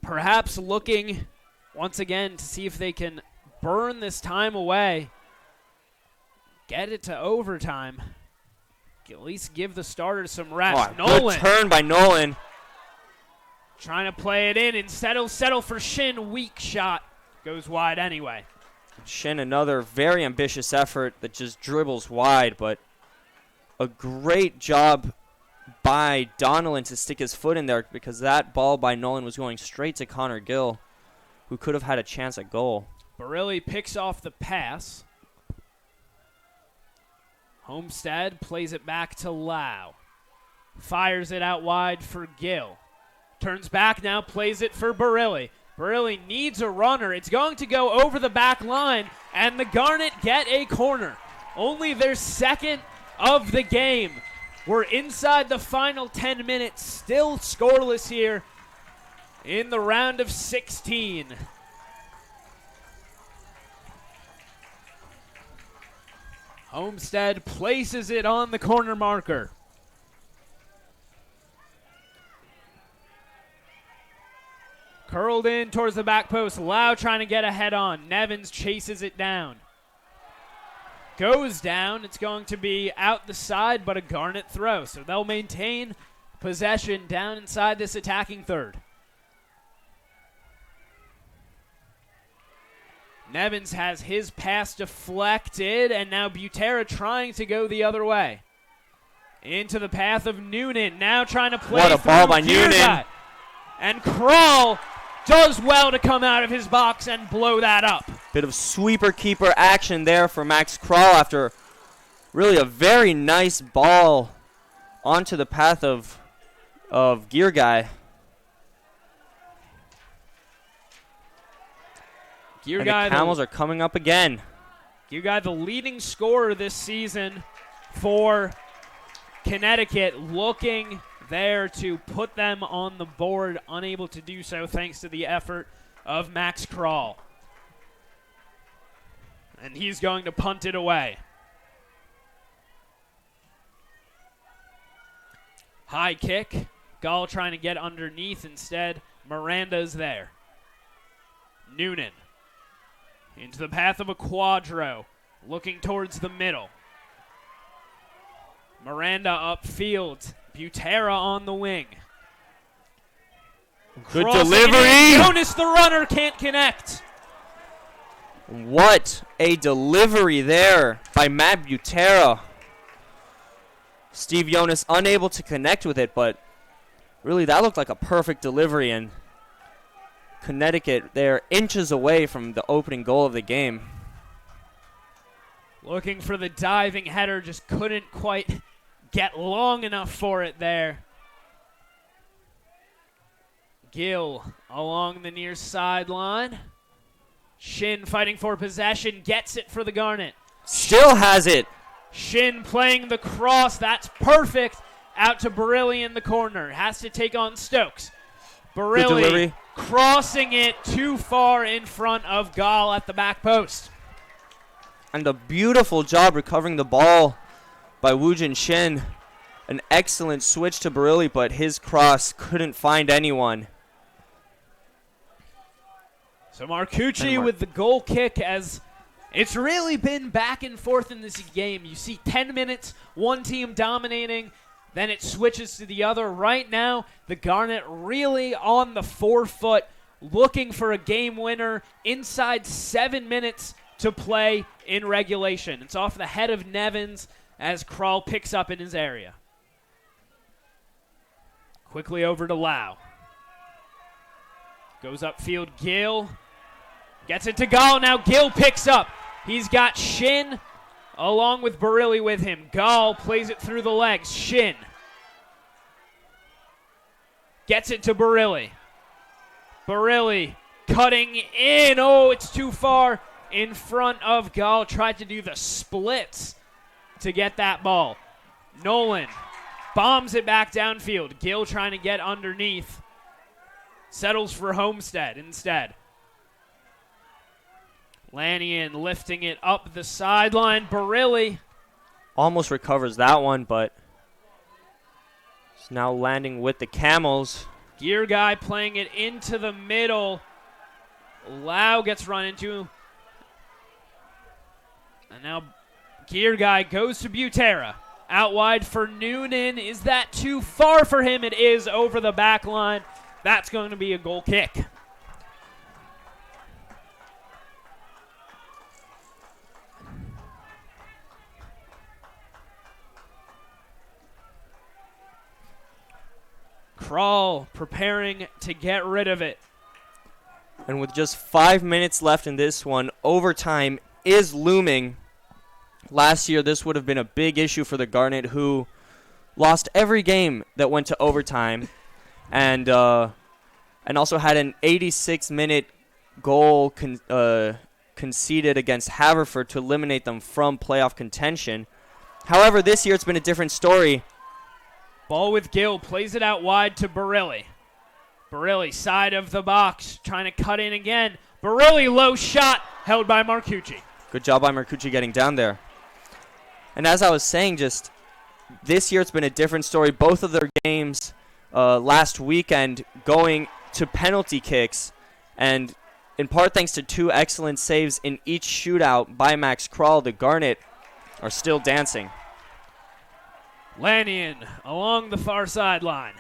perhaps looking once again to see if they can burn this time away. Get it to overtime. At least give the starters some rest. Nolan. Good turn by Nolan. Trying to play it in. Instead, he'll settle for Shin. Weak shot. Goes wide anyway. Shin, another very ambitious effort that just dribbles wide, but a great job by Donnellan to stick his foot in there because that ball by Nolan was going straight to Connor Gill, who could have had a chance at goal. Barilli picks off the pass. Homestead plays it back to Lau. Fires it out wide for Gill. Turns back now, plays it for Barilli. Barilli needs a runner. It's going to go over the back line, and the Garnet get a corner. Only their second of the game. We're inside the final 10 minutes, still scoreless here in the round of 16. Homestead places it on the corner marker. Curled in towards the back post. Lau trying to get a head on. Nevins chases it down. Goes down. It's going to be out the side, but a Garnet throw. So they'll maintain possession down inside this attacking third. Nevins has his pass deflected, and now Butera trying to go the other way. Into the path of Noonan. Now trying to play What a ball by Noonan. And Kral does well to come out of his box and blow that up. Bit of sweeper-keeper action there for Max Kral after really a very nice ball onto the path of Gear Guy. Gear and Guy, the Camels are coming up again. Gear Guy, the leading scorer this season for Connecticut, looking there to put them on the board, unable to do so thanks to the effort of Max Kral. And he's going to punt it away. High kick. Gall trying to get underneath. Instead, Miranda's there. Noonan into the path of a Quadro, looking towards the middle. Miranda upfield. Butera on the wing. Good Crossing delivery. Jonas, the runner, can't connect. What a delivery there by Matt Butera. Steve Jonas unable to connect with it, but really that looked like a perfect delivery, and Connecticut, they're inches away from the opening goal of the game. Looking for the diving header, just couldn't quite get long enough for it there. Gill along the near sideline. Shin fighting for possession, gets it for the Garnet. Still has it. Shin playing the cross, that's perfect. Out to Barilli in the corner, has to take on Stokes. Barilli crossing it too far in front of Gall at the back post. And a beautiful job recovering the ball by Woojin Shin. An excellent switch to Barilli, but his cross couldn't find anyone. So Marcucci with the goal kick, as it's really been back and forth in this game. You see 10 minutes, one team dominating, then it switches to the other. Right now, the Garnet really on the forefoot, looking for a game winner inside 7 minutes to play in regulation. It's off the head of Nevins as Kral picks up in his area. Quickly over to Lau. Goes upfield, Gill. Gets it to Gall. Now Gill picks up. He's got Shin along with Barilli with him. Gall plays it through the legs. Shin gets it to Barilli. Barilli cutting in. Oh, it's too far in front of Gall. Tried to do the splits to get that ball. Nolan bombs it back downfield. Gill trying to get underneath. Settles for Homestead instead. Lannion lifting it up the sideline. Barilli almost recovers that one, but it's now landing with the Camels. Gear Guy playing it into the middle. Lau gets run into. And now Gear Guy goes to Butera. Out wide for Noonan. Is that too far for him? It is over the back line. That's going to be a goal kick. Crawl preparing to get rid of it. And with just 5 minutes left in this one, overtime is looming. Last year, this would have been a big issue for the Garnet, who lost every game that went to overtime, and also had an 86-minute goal conceded against Haverford to eliminate them from playoff contention. However, this year it's been a different story. Ball with Gill, plays it out wide to Barilli. Barilli, side of the box, trying to cut in again. Barilli, low shot, held by Marcucci. Good job by Marcucci getting down there. And as I was saying, just this year it's been a different story. Both of their games last weekend going to penalty kicks, and in part thanks to 2 excellent saves in each shootout by Max Crawl, the Garnet are still dancing. Lannion along the far sideline.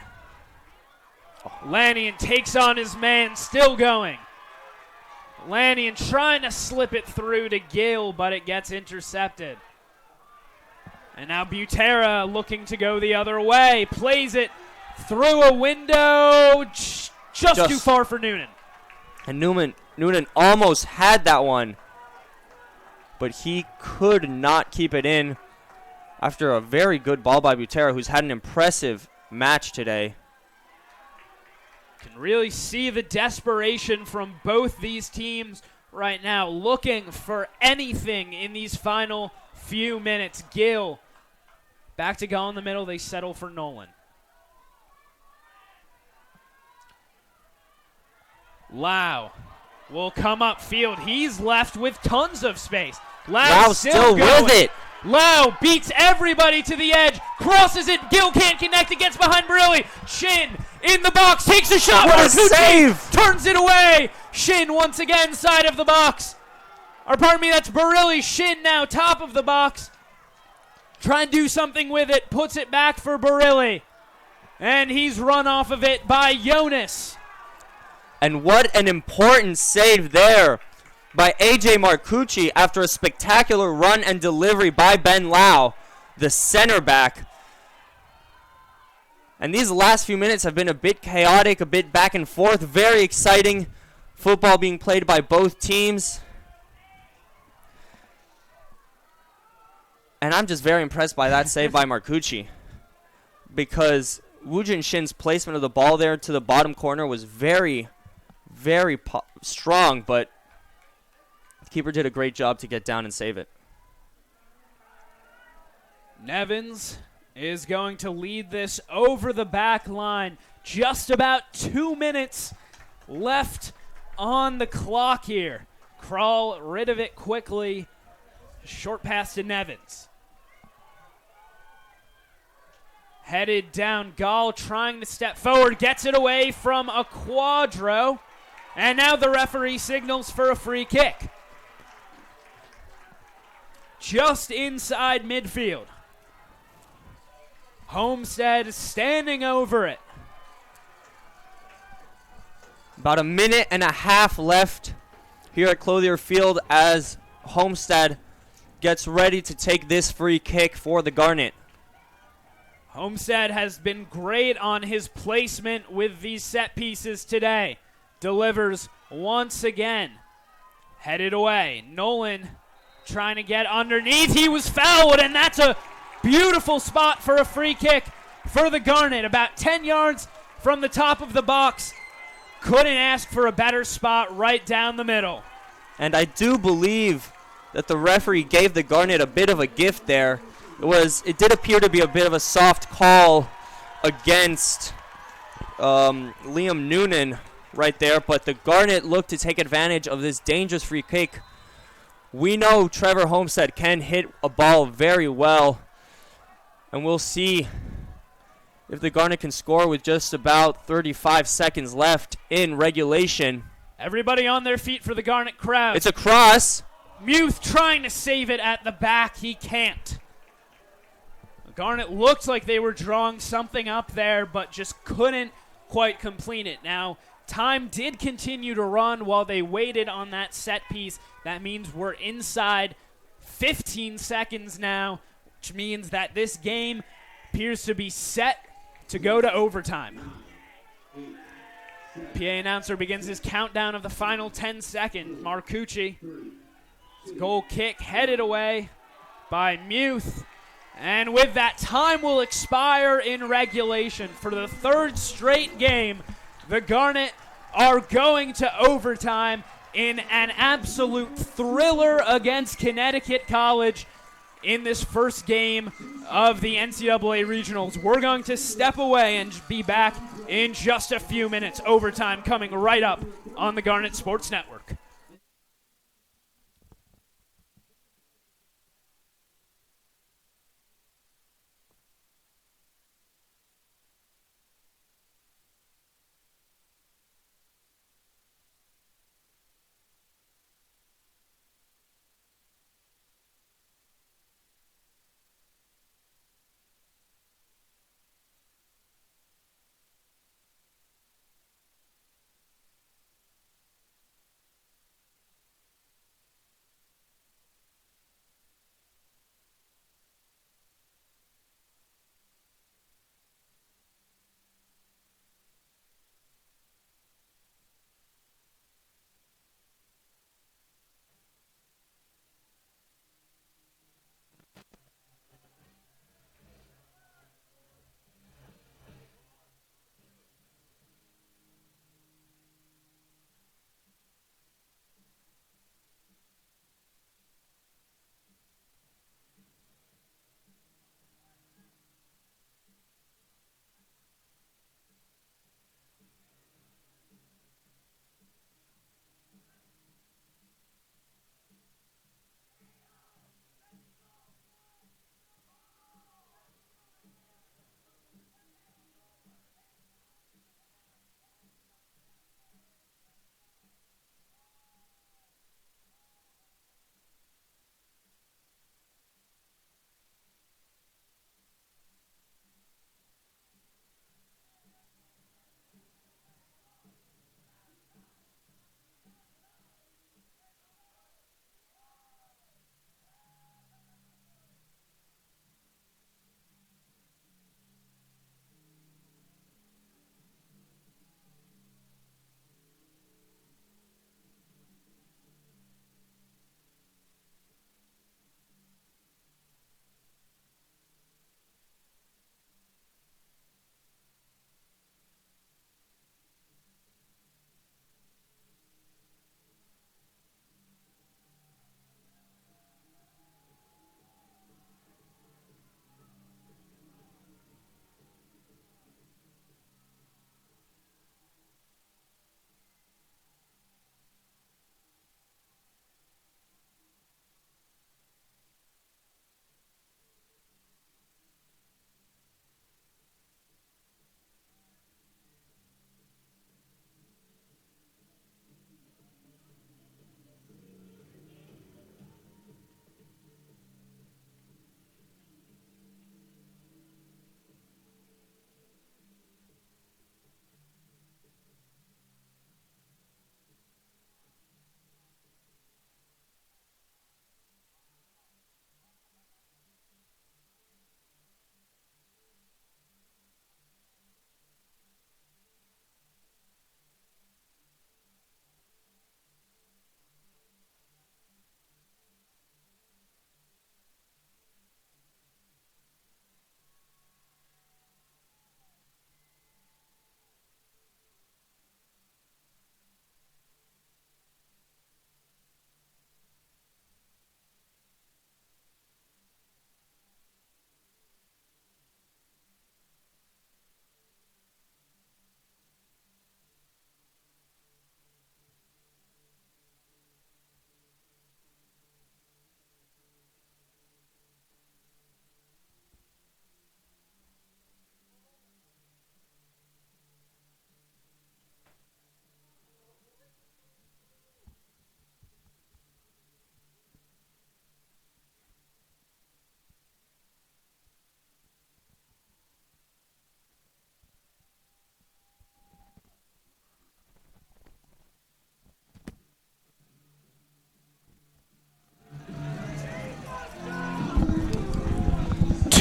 Lannion takes on his man, still going. Lannion trying to slip it through to Gill, but it gets intercepted. And now Butera looking to go the other way. Plays it through a window, just too far for Noonan. And Noonan almost had that one, but he could not keep it in after a very good ball by Butera, who's had an impressive match today. Can really see the desperation from both these teams right now, looking for anything in these final few minutes. Gill back to go in the middle. They settle for Nolan. Lau will come upfield. He's left with tons of space. Lau still with it. Lau beats everybody to the edge, crosses it. Gill can't connect. It gets behind Barilli. Shin in the box, takes a shot. What a save! Turns it away. Shin once again, side of the box. Or pardon me, that's Barilli. Shin now, top of the box. Trying to do something with it. Puts it back for Barilli. And he's run off of it by Jonas. And what an important save there by A.J. Marcucci after a spectacular run and delivery by Ben Lau, the center back. And these last few minutes have been a bit chaotic, a bit back and forth. Very exciting football being played by both teams. And I'm just very impressed by that save by Marcucci, because Woojin Shin's placement of the ball there to the bottom corner was very, very strong, but the keeper did a great job to get down and save it. Nevins is going to lead this over the back line. Just about 2 minutes left on the clock here. Crawl rid of it quickly. Short pass to Nevins. Headed down, Gall trying to step forward, gets it away from a Quadro. And now the referee signals for a free kick. Just inside midfield. Homestead standing over it. About a minute and a half left here at Clothier Field as Homestead gets ready to take this free kick for the Garnet. Homestead has been great on his placement with these set pieces today. Delivers once again. Headed away. Nolan trying to get underneath. He was fouled, and that's a beautiful spot for a free kick for the Garnet. About 10 yards from the top of the box. Couldn't ask for a better spot right down the middle. And I do believe that the referee gave the Garnet a bit of a gift there. It did appear to be a bit of a soft call against Liam Noonan right there, but the Garnet looked to take advantage of this dangerous free kick. We know Trevor Homestead can hit a ball very well, and we'll see if the Garnet can score with just about 35 seconds left in regulation. Everybody on their feet for the Garnet crowd. It's a cross. Muth trying to save it at the back. He can't. Garnet looked like they were drawing something up there, but just couldn't quite complete it. Now, time did continue to run while they waited on that set piece. That means we're inside 15 seconds now, which means that this game appears to be set to go to overtime. PA announcer begins his countdown of the final 10 seconds. Marcucci, goal kick headed away by Muth. And with that, time will expire in regulation. For the third straight game, the Garnet are going to overtime in an absolute thriller against Connecticut College in this first game of the NCAA Regionals. We're going to step away and be back in just a few minutes. Overtime coming right up on the Garnet Sports Network.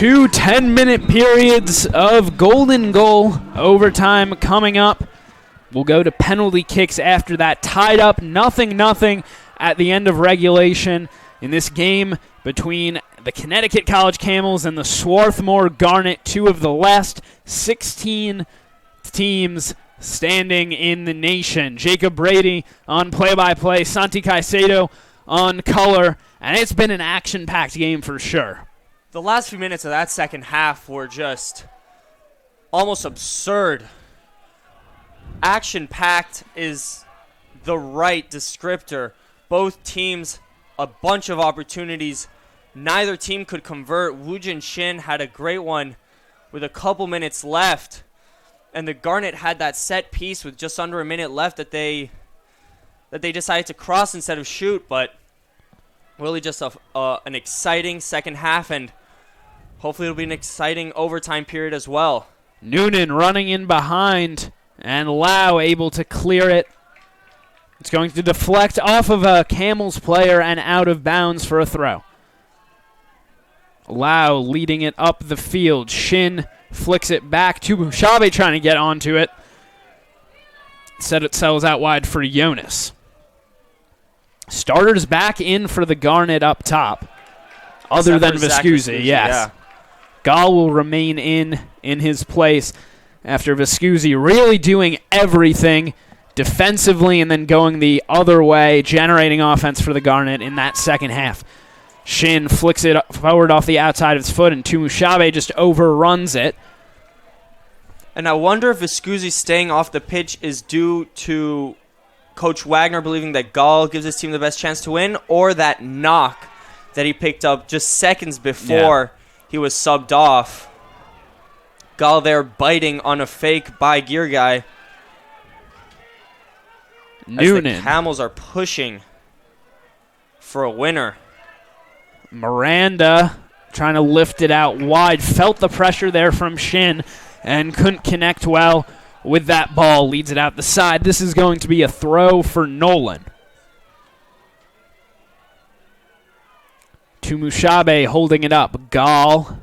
2 10-minute periods of golden goal overtime coming up. We'll go to penalty kicks after that. Tied up 0-0 at the end of regulation in this game between the Connecticut College Camels and the Swarthmore Garnet, two of the last 16 teams standing in the nation. Jacob Brady on play-by-play, Santi Caicedo on color, and it's been an action-packed game for sure. The last few minutes of that second half were just almost absurd. Action-packed is the right descriptor. Both teams, a bunch of opportunities. Neither team could convert. Woojin Shin had a great one with a couple minutes left. And the Garnet had that set piece with just under a minute left that they decided to cross instead of shoot. But really just an exciting second half, and hopefully it'll be an exciting overtime period as well. Noonan running in behind, and Lau able to clear it. It's going to deflect off of a Camels player and out of bounds for a throw. Lau leading it up the field. Shin flicks it back to Mushabe trying to get onto it. Instead it sells out wide for Jonas. Starters back in for the Garnet up top. Other than Vescusi, yes. Yeah. Gall will remain in his place after Vescusi really doing everything defensively and then going the other way, generating offense for the Garnet in that second half. Shin flicks it forward off the outside of his foot, and Tumushabe just overruns it. And I wonder if Vescusi staying off the pitch is due to Coach Wagner believing that Gall gives his team the best chance to win, or that knock that he picked up just seconds before he was subbed off. Gall there biting on a fake by Gear Guy. Noonan. As the Camels are pushing for a winner. Miranda trying to lift it out wide. Felt the pressure there from Shin and couldn't connect well with that ball. Leads it out the side. This is going to be a throw for Nolan. Tumushabe holding it up. Gall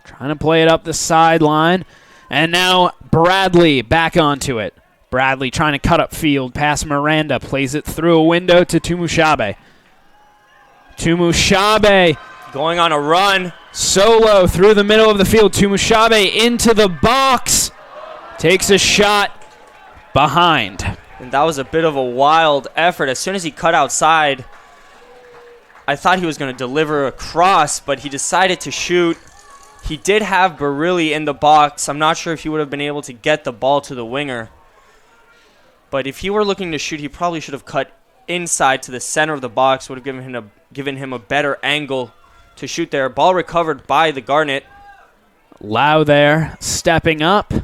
trying to play it up the sideline. And now Bradley back onto it. Bradley trying to cut up field past Miranda. Plays it through a window to Tumushabe. Tumushabe going on a run. Solo through the middle of the field. Tumushabe into the box. Takes a shot behind. And that was a bit of a wild effort. As soon as he cut outside, I thought he was going to deliver a cross, but he decided to shoot. He did have Barilli in the box. I'm not sure if he would have been able to get the ball to the winger. But if he were looking to shoot, he probably should have cut inside to the center of the box. Would have given him a better angle to shoot there. Ball recovered by the Garnet. Lau there, stepping up.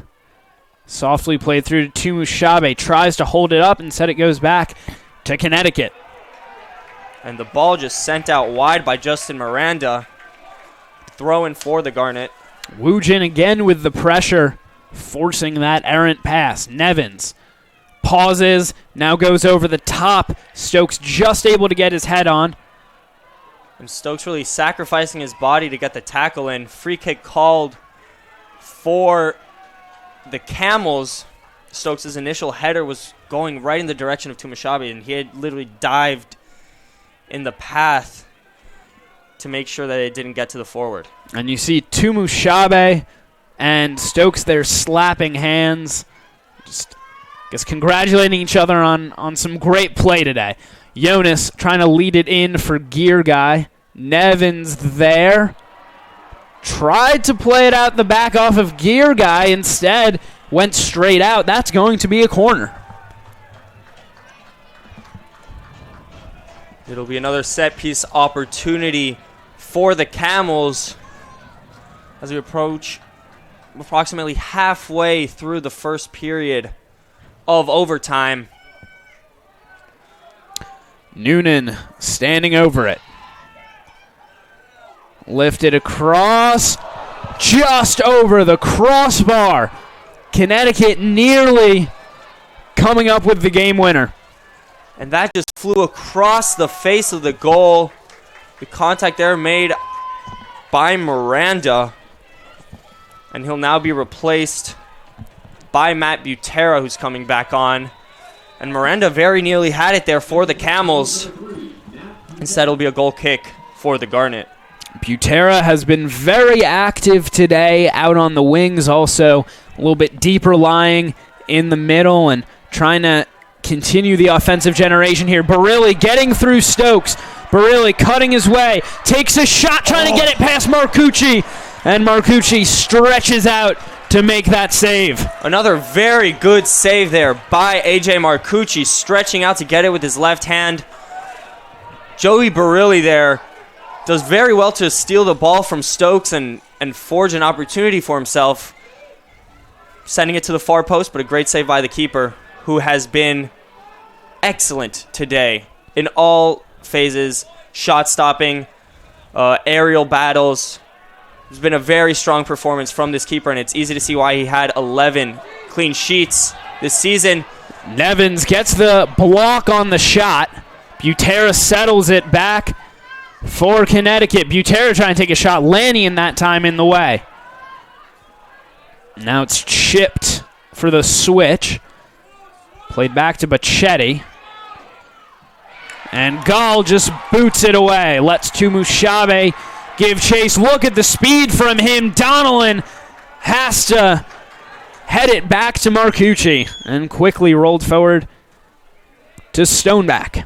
Softly played through to Tumushabe. Tries to hold it up. Instead it goes back to Connecticut. And the ball just sent out wide by Justin Miranda. Throwing for the Garnet. Woojin again with the pressure, forcing that errant pass. Nevins pauses, now goes over the top. Stokes just able to get his head on. And Stokes really sacrificing his body to get the tackle in. Free kick called for the Camels. Stokes' initial header was going right in the direction of Tumushabe, and he had literally dived in the path to make sure that it didn't get to the forward. And you see Tumushabe and Stokes there slapping hands. Just congratulating each other on some great play today. Jonas trying to lead it in for Gear Guy. Nevins there. Tried to play it out the back off of Gear Guy. Instead, went straight out. That's going to be a corner. It'll be another set-piece opportunity for the Camels as we approach approximately halfway through the first period of overtime. Noonan standing over it. Lifted across. Just over the crossbar. Connecticut nearly coming up with the game winner. And that just flew across the face of the goal. The contact there made by Miranda. And he'll now be replaced by Matt Butera, who's coming back on. And Miranda very nearly had it there for the Camels. Instead, it'll be a goal kick for the Garnet. Butera has been very active today out on the wings, also a little bit deeper lying in the middle and trying to continue the offensive generation here. Barilli getting through Stokes. Barilli cutting his way, takes a shot trying to get it past Marcucci, and Marcucci stretches out to make that save. Another very good save there by A.J. Marcucci, stretching out to get it with his left hand. Joey Barilli there does very well to steal the ball from Stokes and forge an opportunity for himself, sending it to the far post, but a great save by the keeper, who has been excellent today in all phases, shot stopping, aerial battles. It's been a very strong performance from this keeper, and it's easy to see why he had 11 clean sheets this season. Nevins gets the block on the shot. Butera settles it back for Connecticut. Butera trying to take a shot. Lannion that time in the way. Now it's chipped for the switch. Played back to Bacchetti. And Gall just boots it away. Lets Tumushabe give chase. Look at the speed from him. Donnellan has to head it back to Marcucci and quickly rolled forward to Stoneback.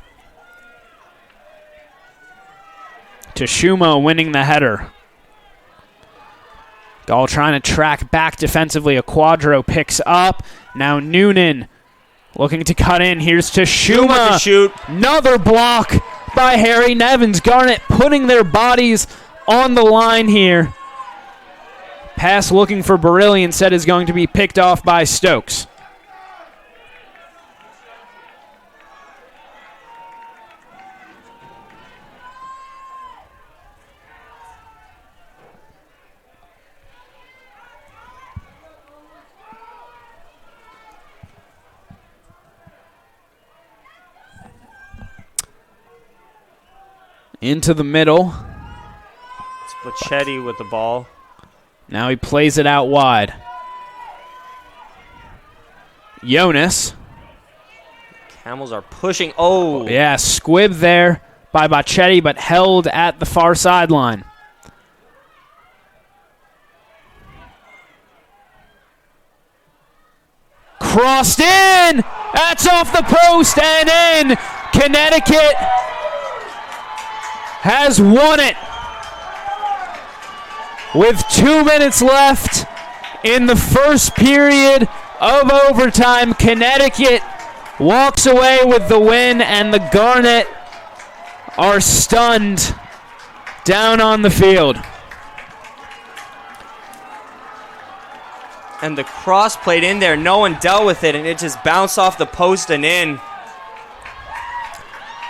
Tashuma winning the header. Gall trying to track back defensively. A Quadro picks up. Now Noonan looking to cut in. Here's Tashuma. To shoot. Another block by Harry Nevins. Garnet putting their bodies on the line here. Pass looking for Barilli instead is going to be picked off by Stokes. Into the middle. It's Bacchetti with the ball. Now he plays it out wide. Jonas. Camels are pushing. Oh. Yeah, squib there by Bacchetti, but held at the far sideline. Crossed in. That's off the post and in. Connecticut has won it. With 2 minutes left in the first period of overtime, Connecticut walks away with the win, and the Garnet are stunned down on the field. And the cross played in there. No one dealt with it, and it just bounced off the post and in.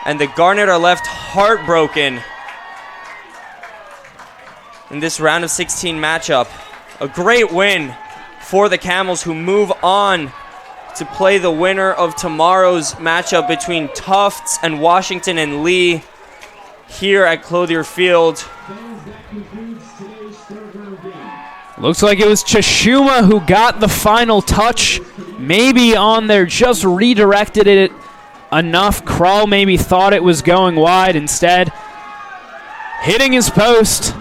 And the Garnet are left heartbroken in this round of 16 matchup. A great win for the Camels, who move on to play the winner of tomorrow's matchup between Tufts and Washington and Lee here at Clothier Field. Looks like it was Tashuma who got the final touch. Maybe on there, just redirected it enough. Krull maybe thought it was going wide. Instead, hitting his post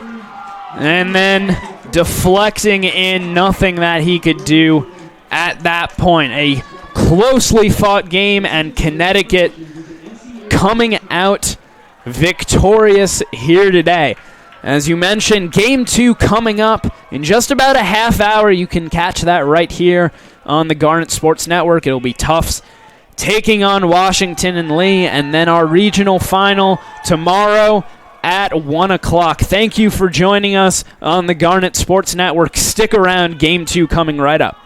and then deflecting in. Nothing that he could do at that point. A closely fought game, and Connecticut coming out victorious here today. As you mentioned, Game 2 coming up in just about a half hour. You can catch that right here on the Garnet Sports Network. It'll be Tufts taking on Washington and Lee, and then our regional final tomorrow at 1 o'clock. Thank you for joining us on the Garnet Sports Network. Stick around. Game 2 coming right up.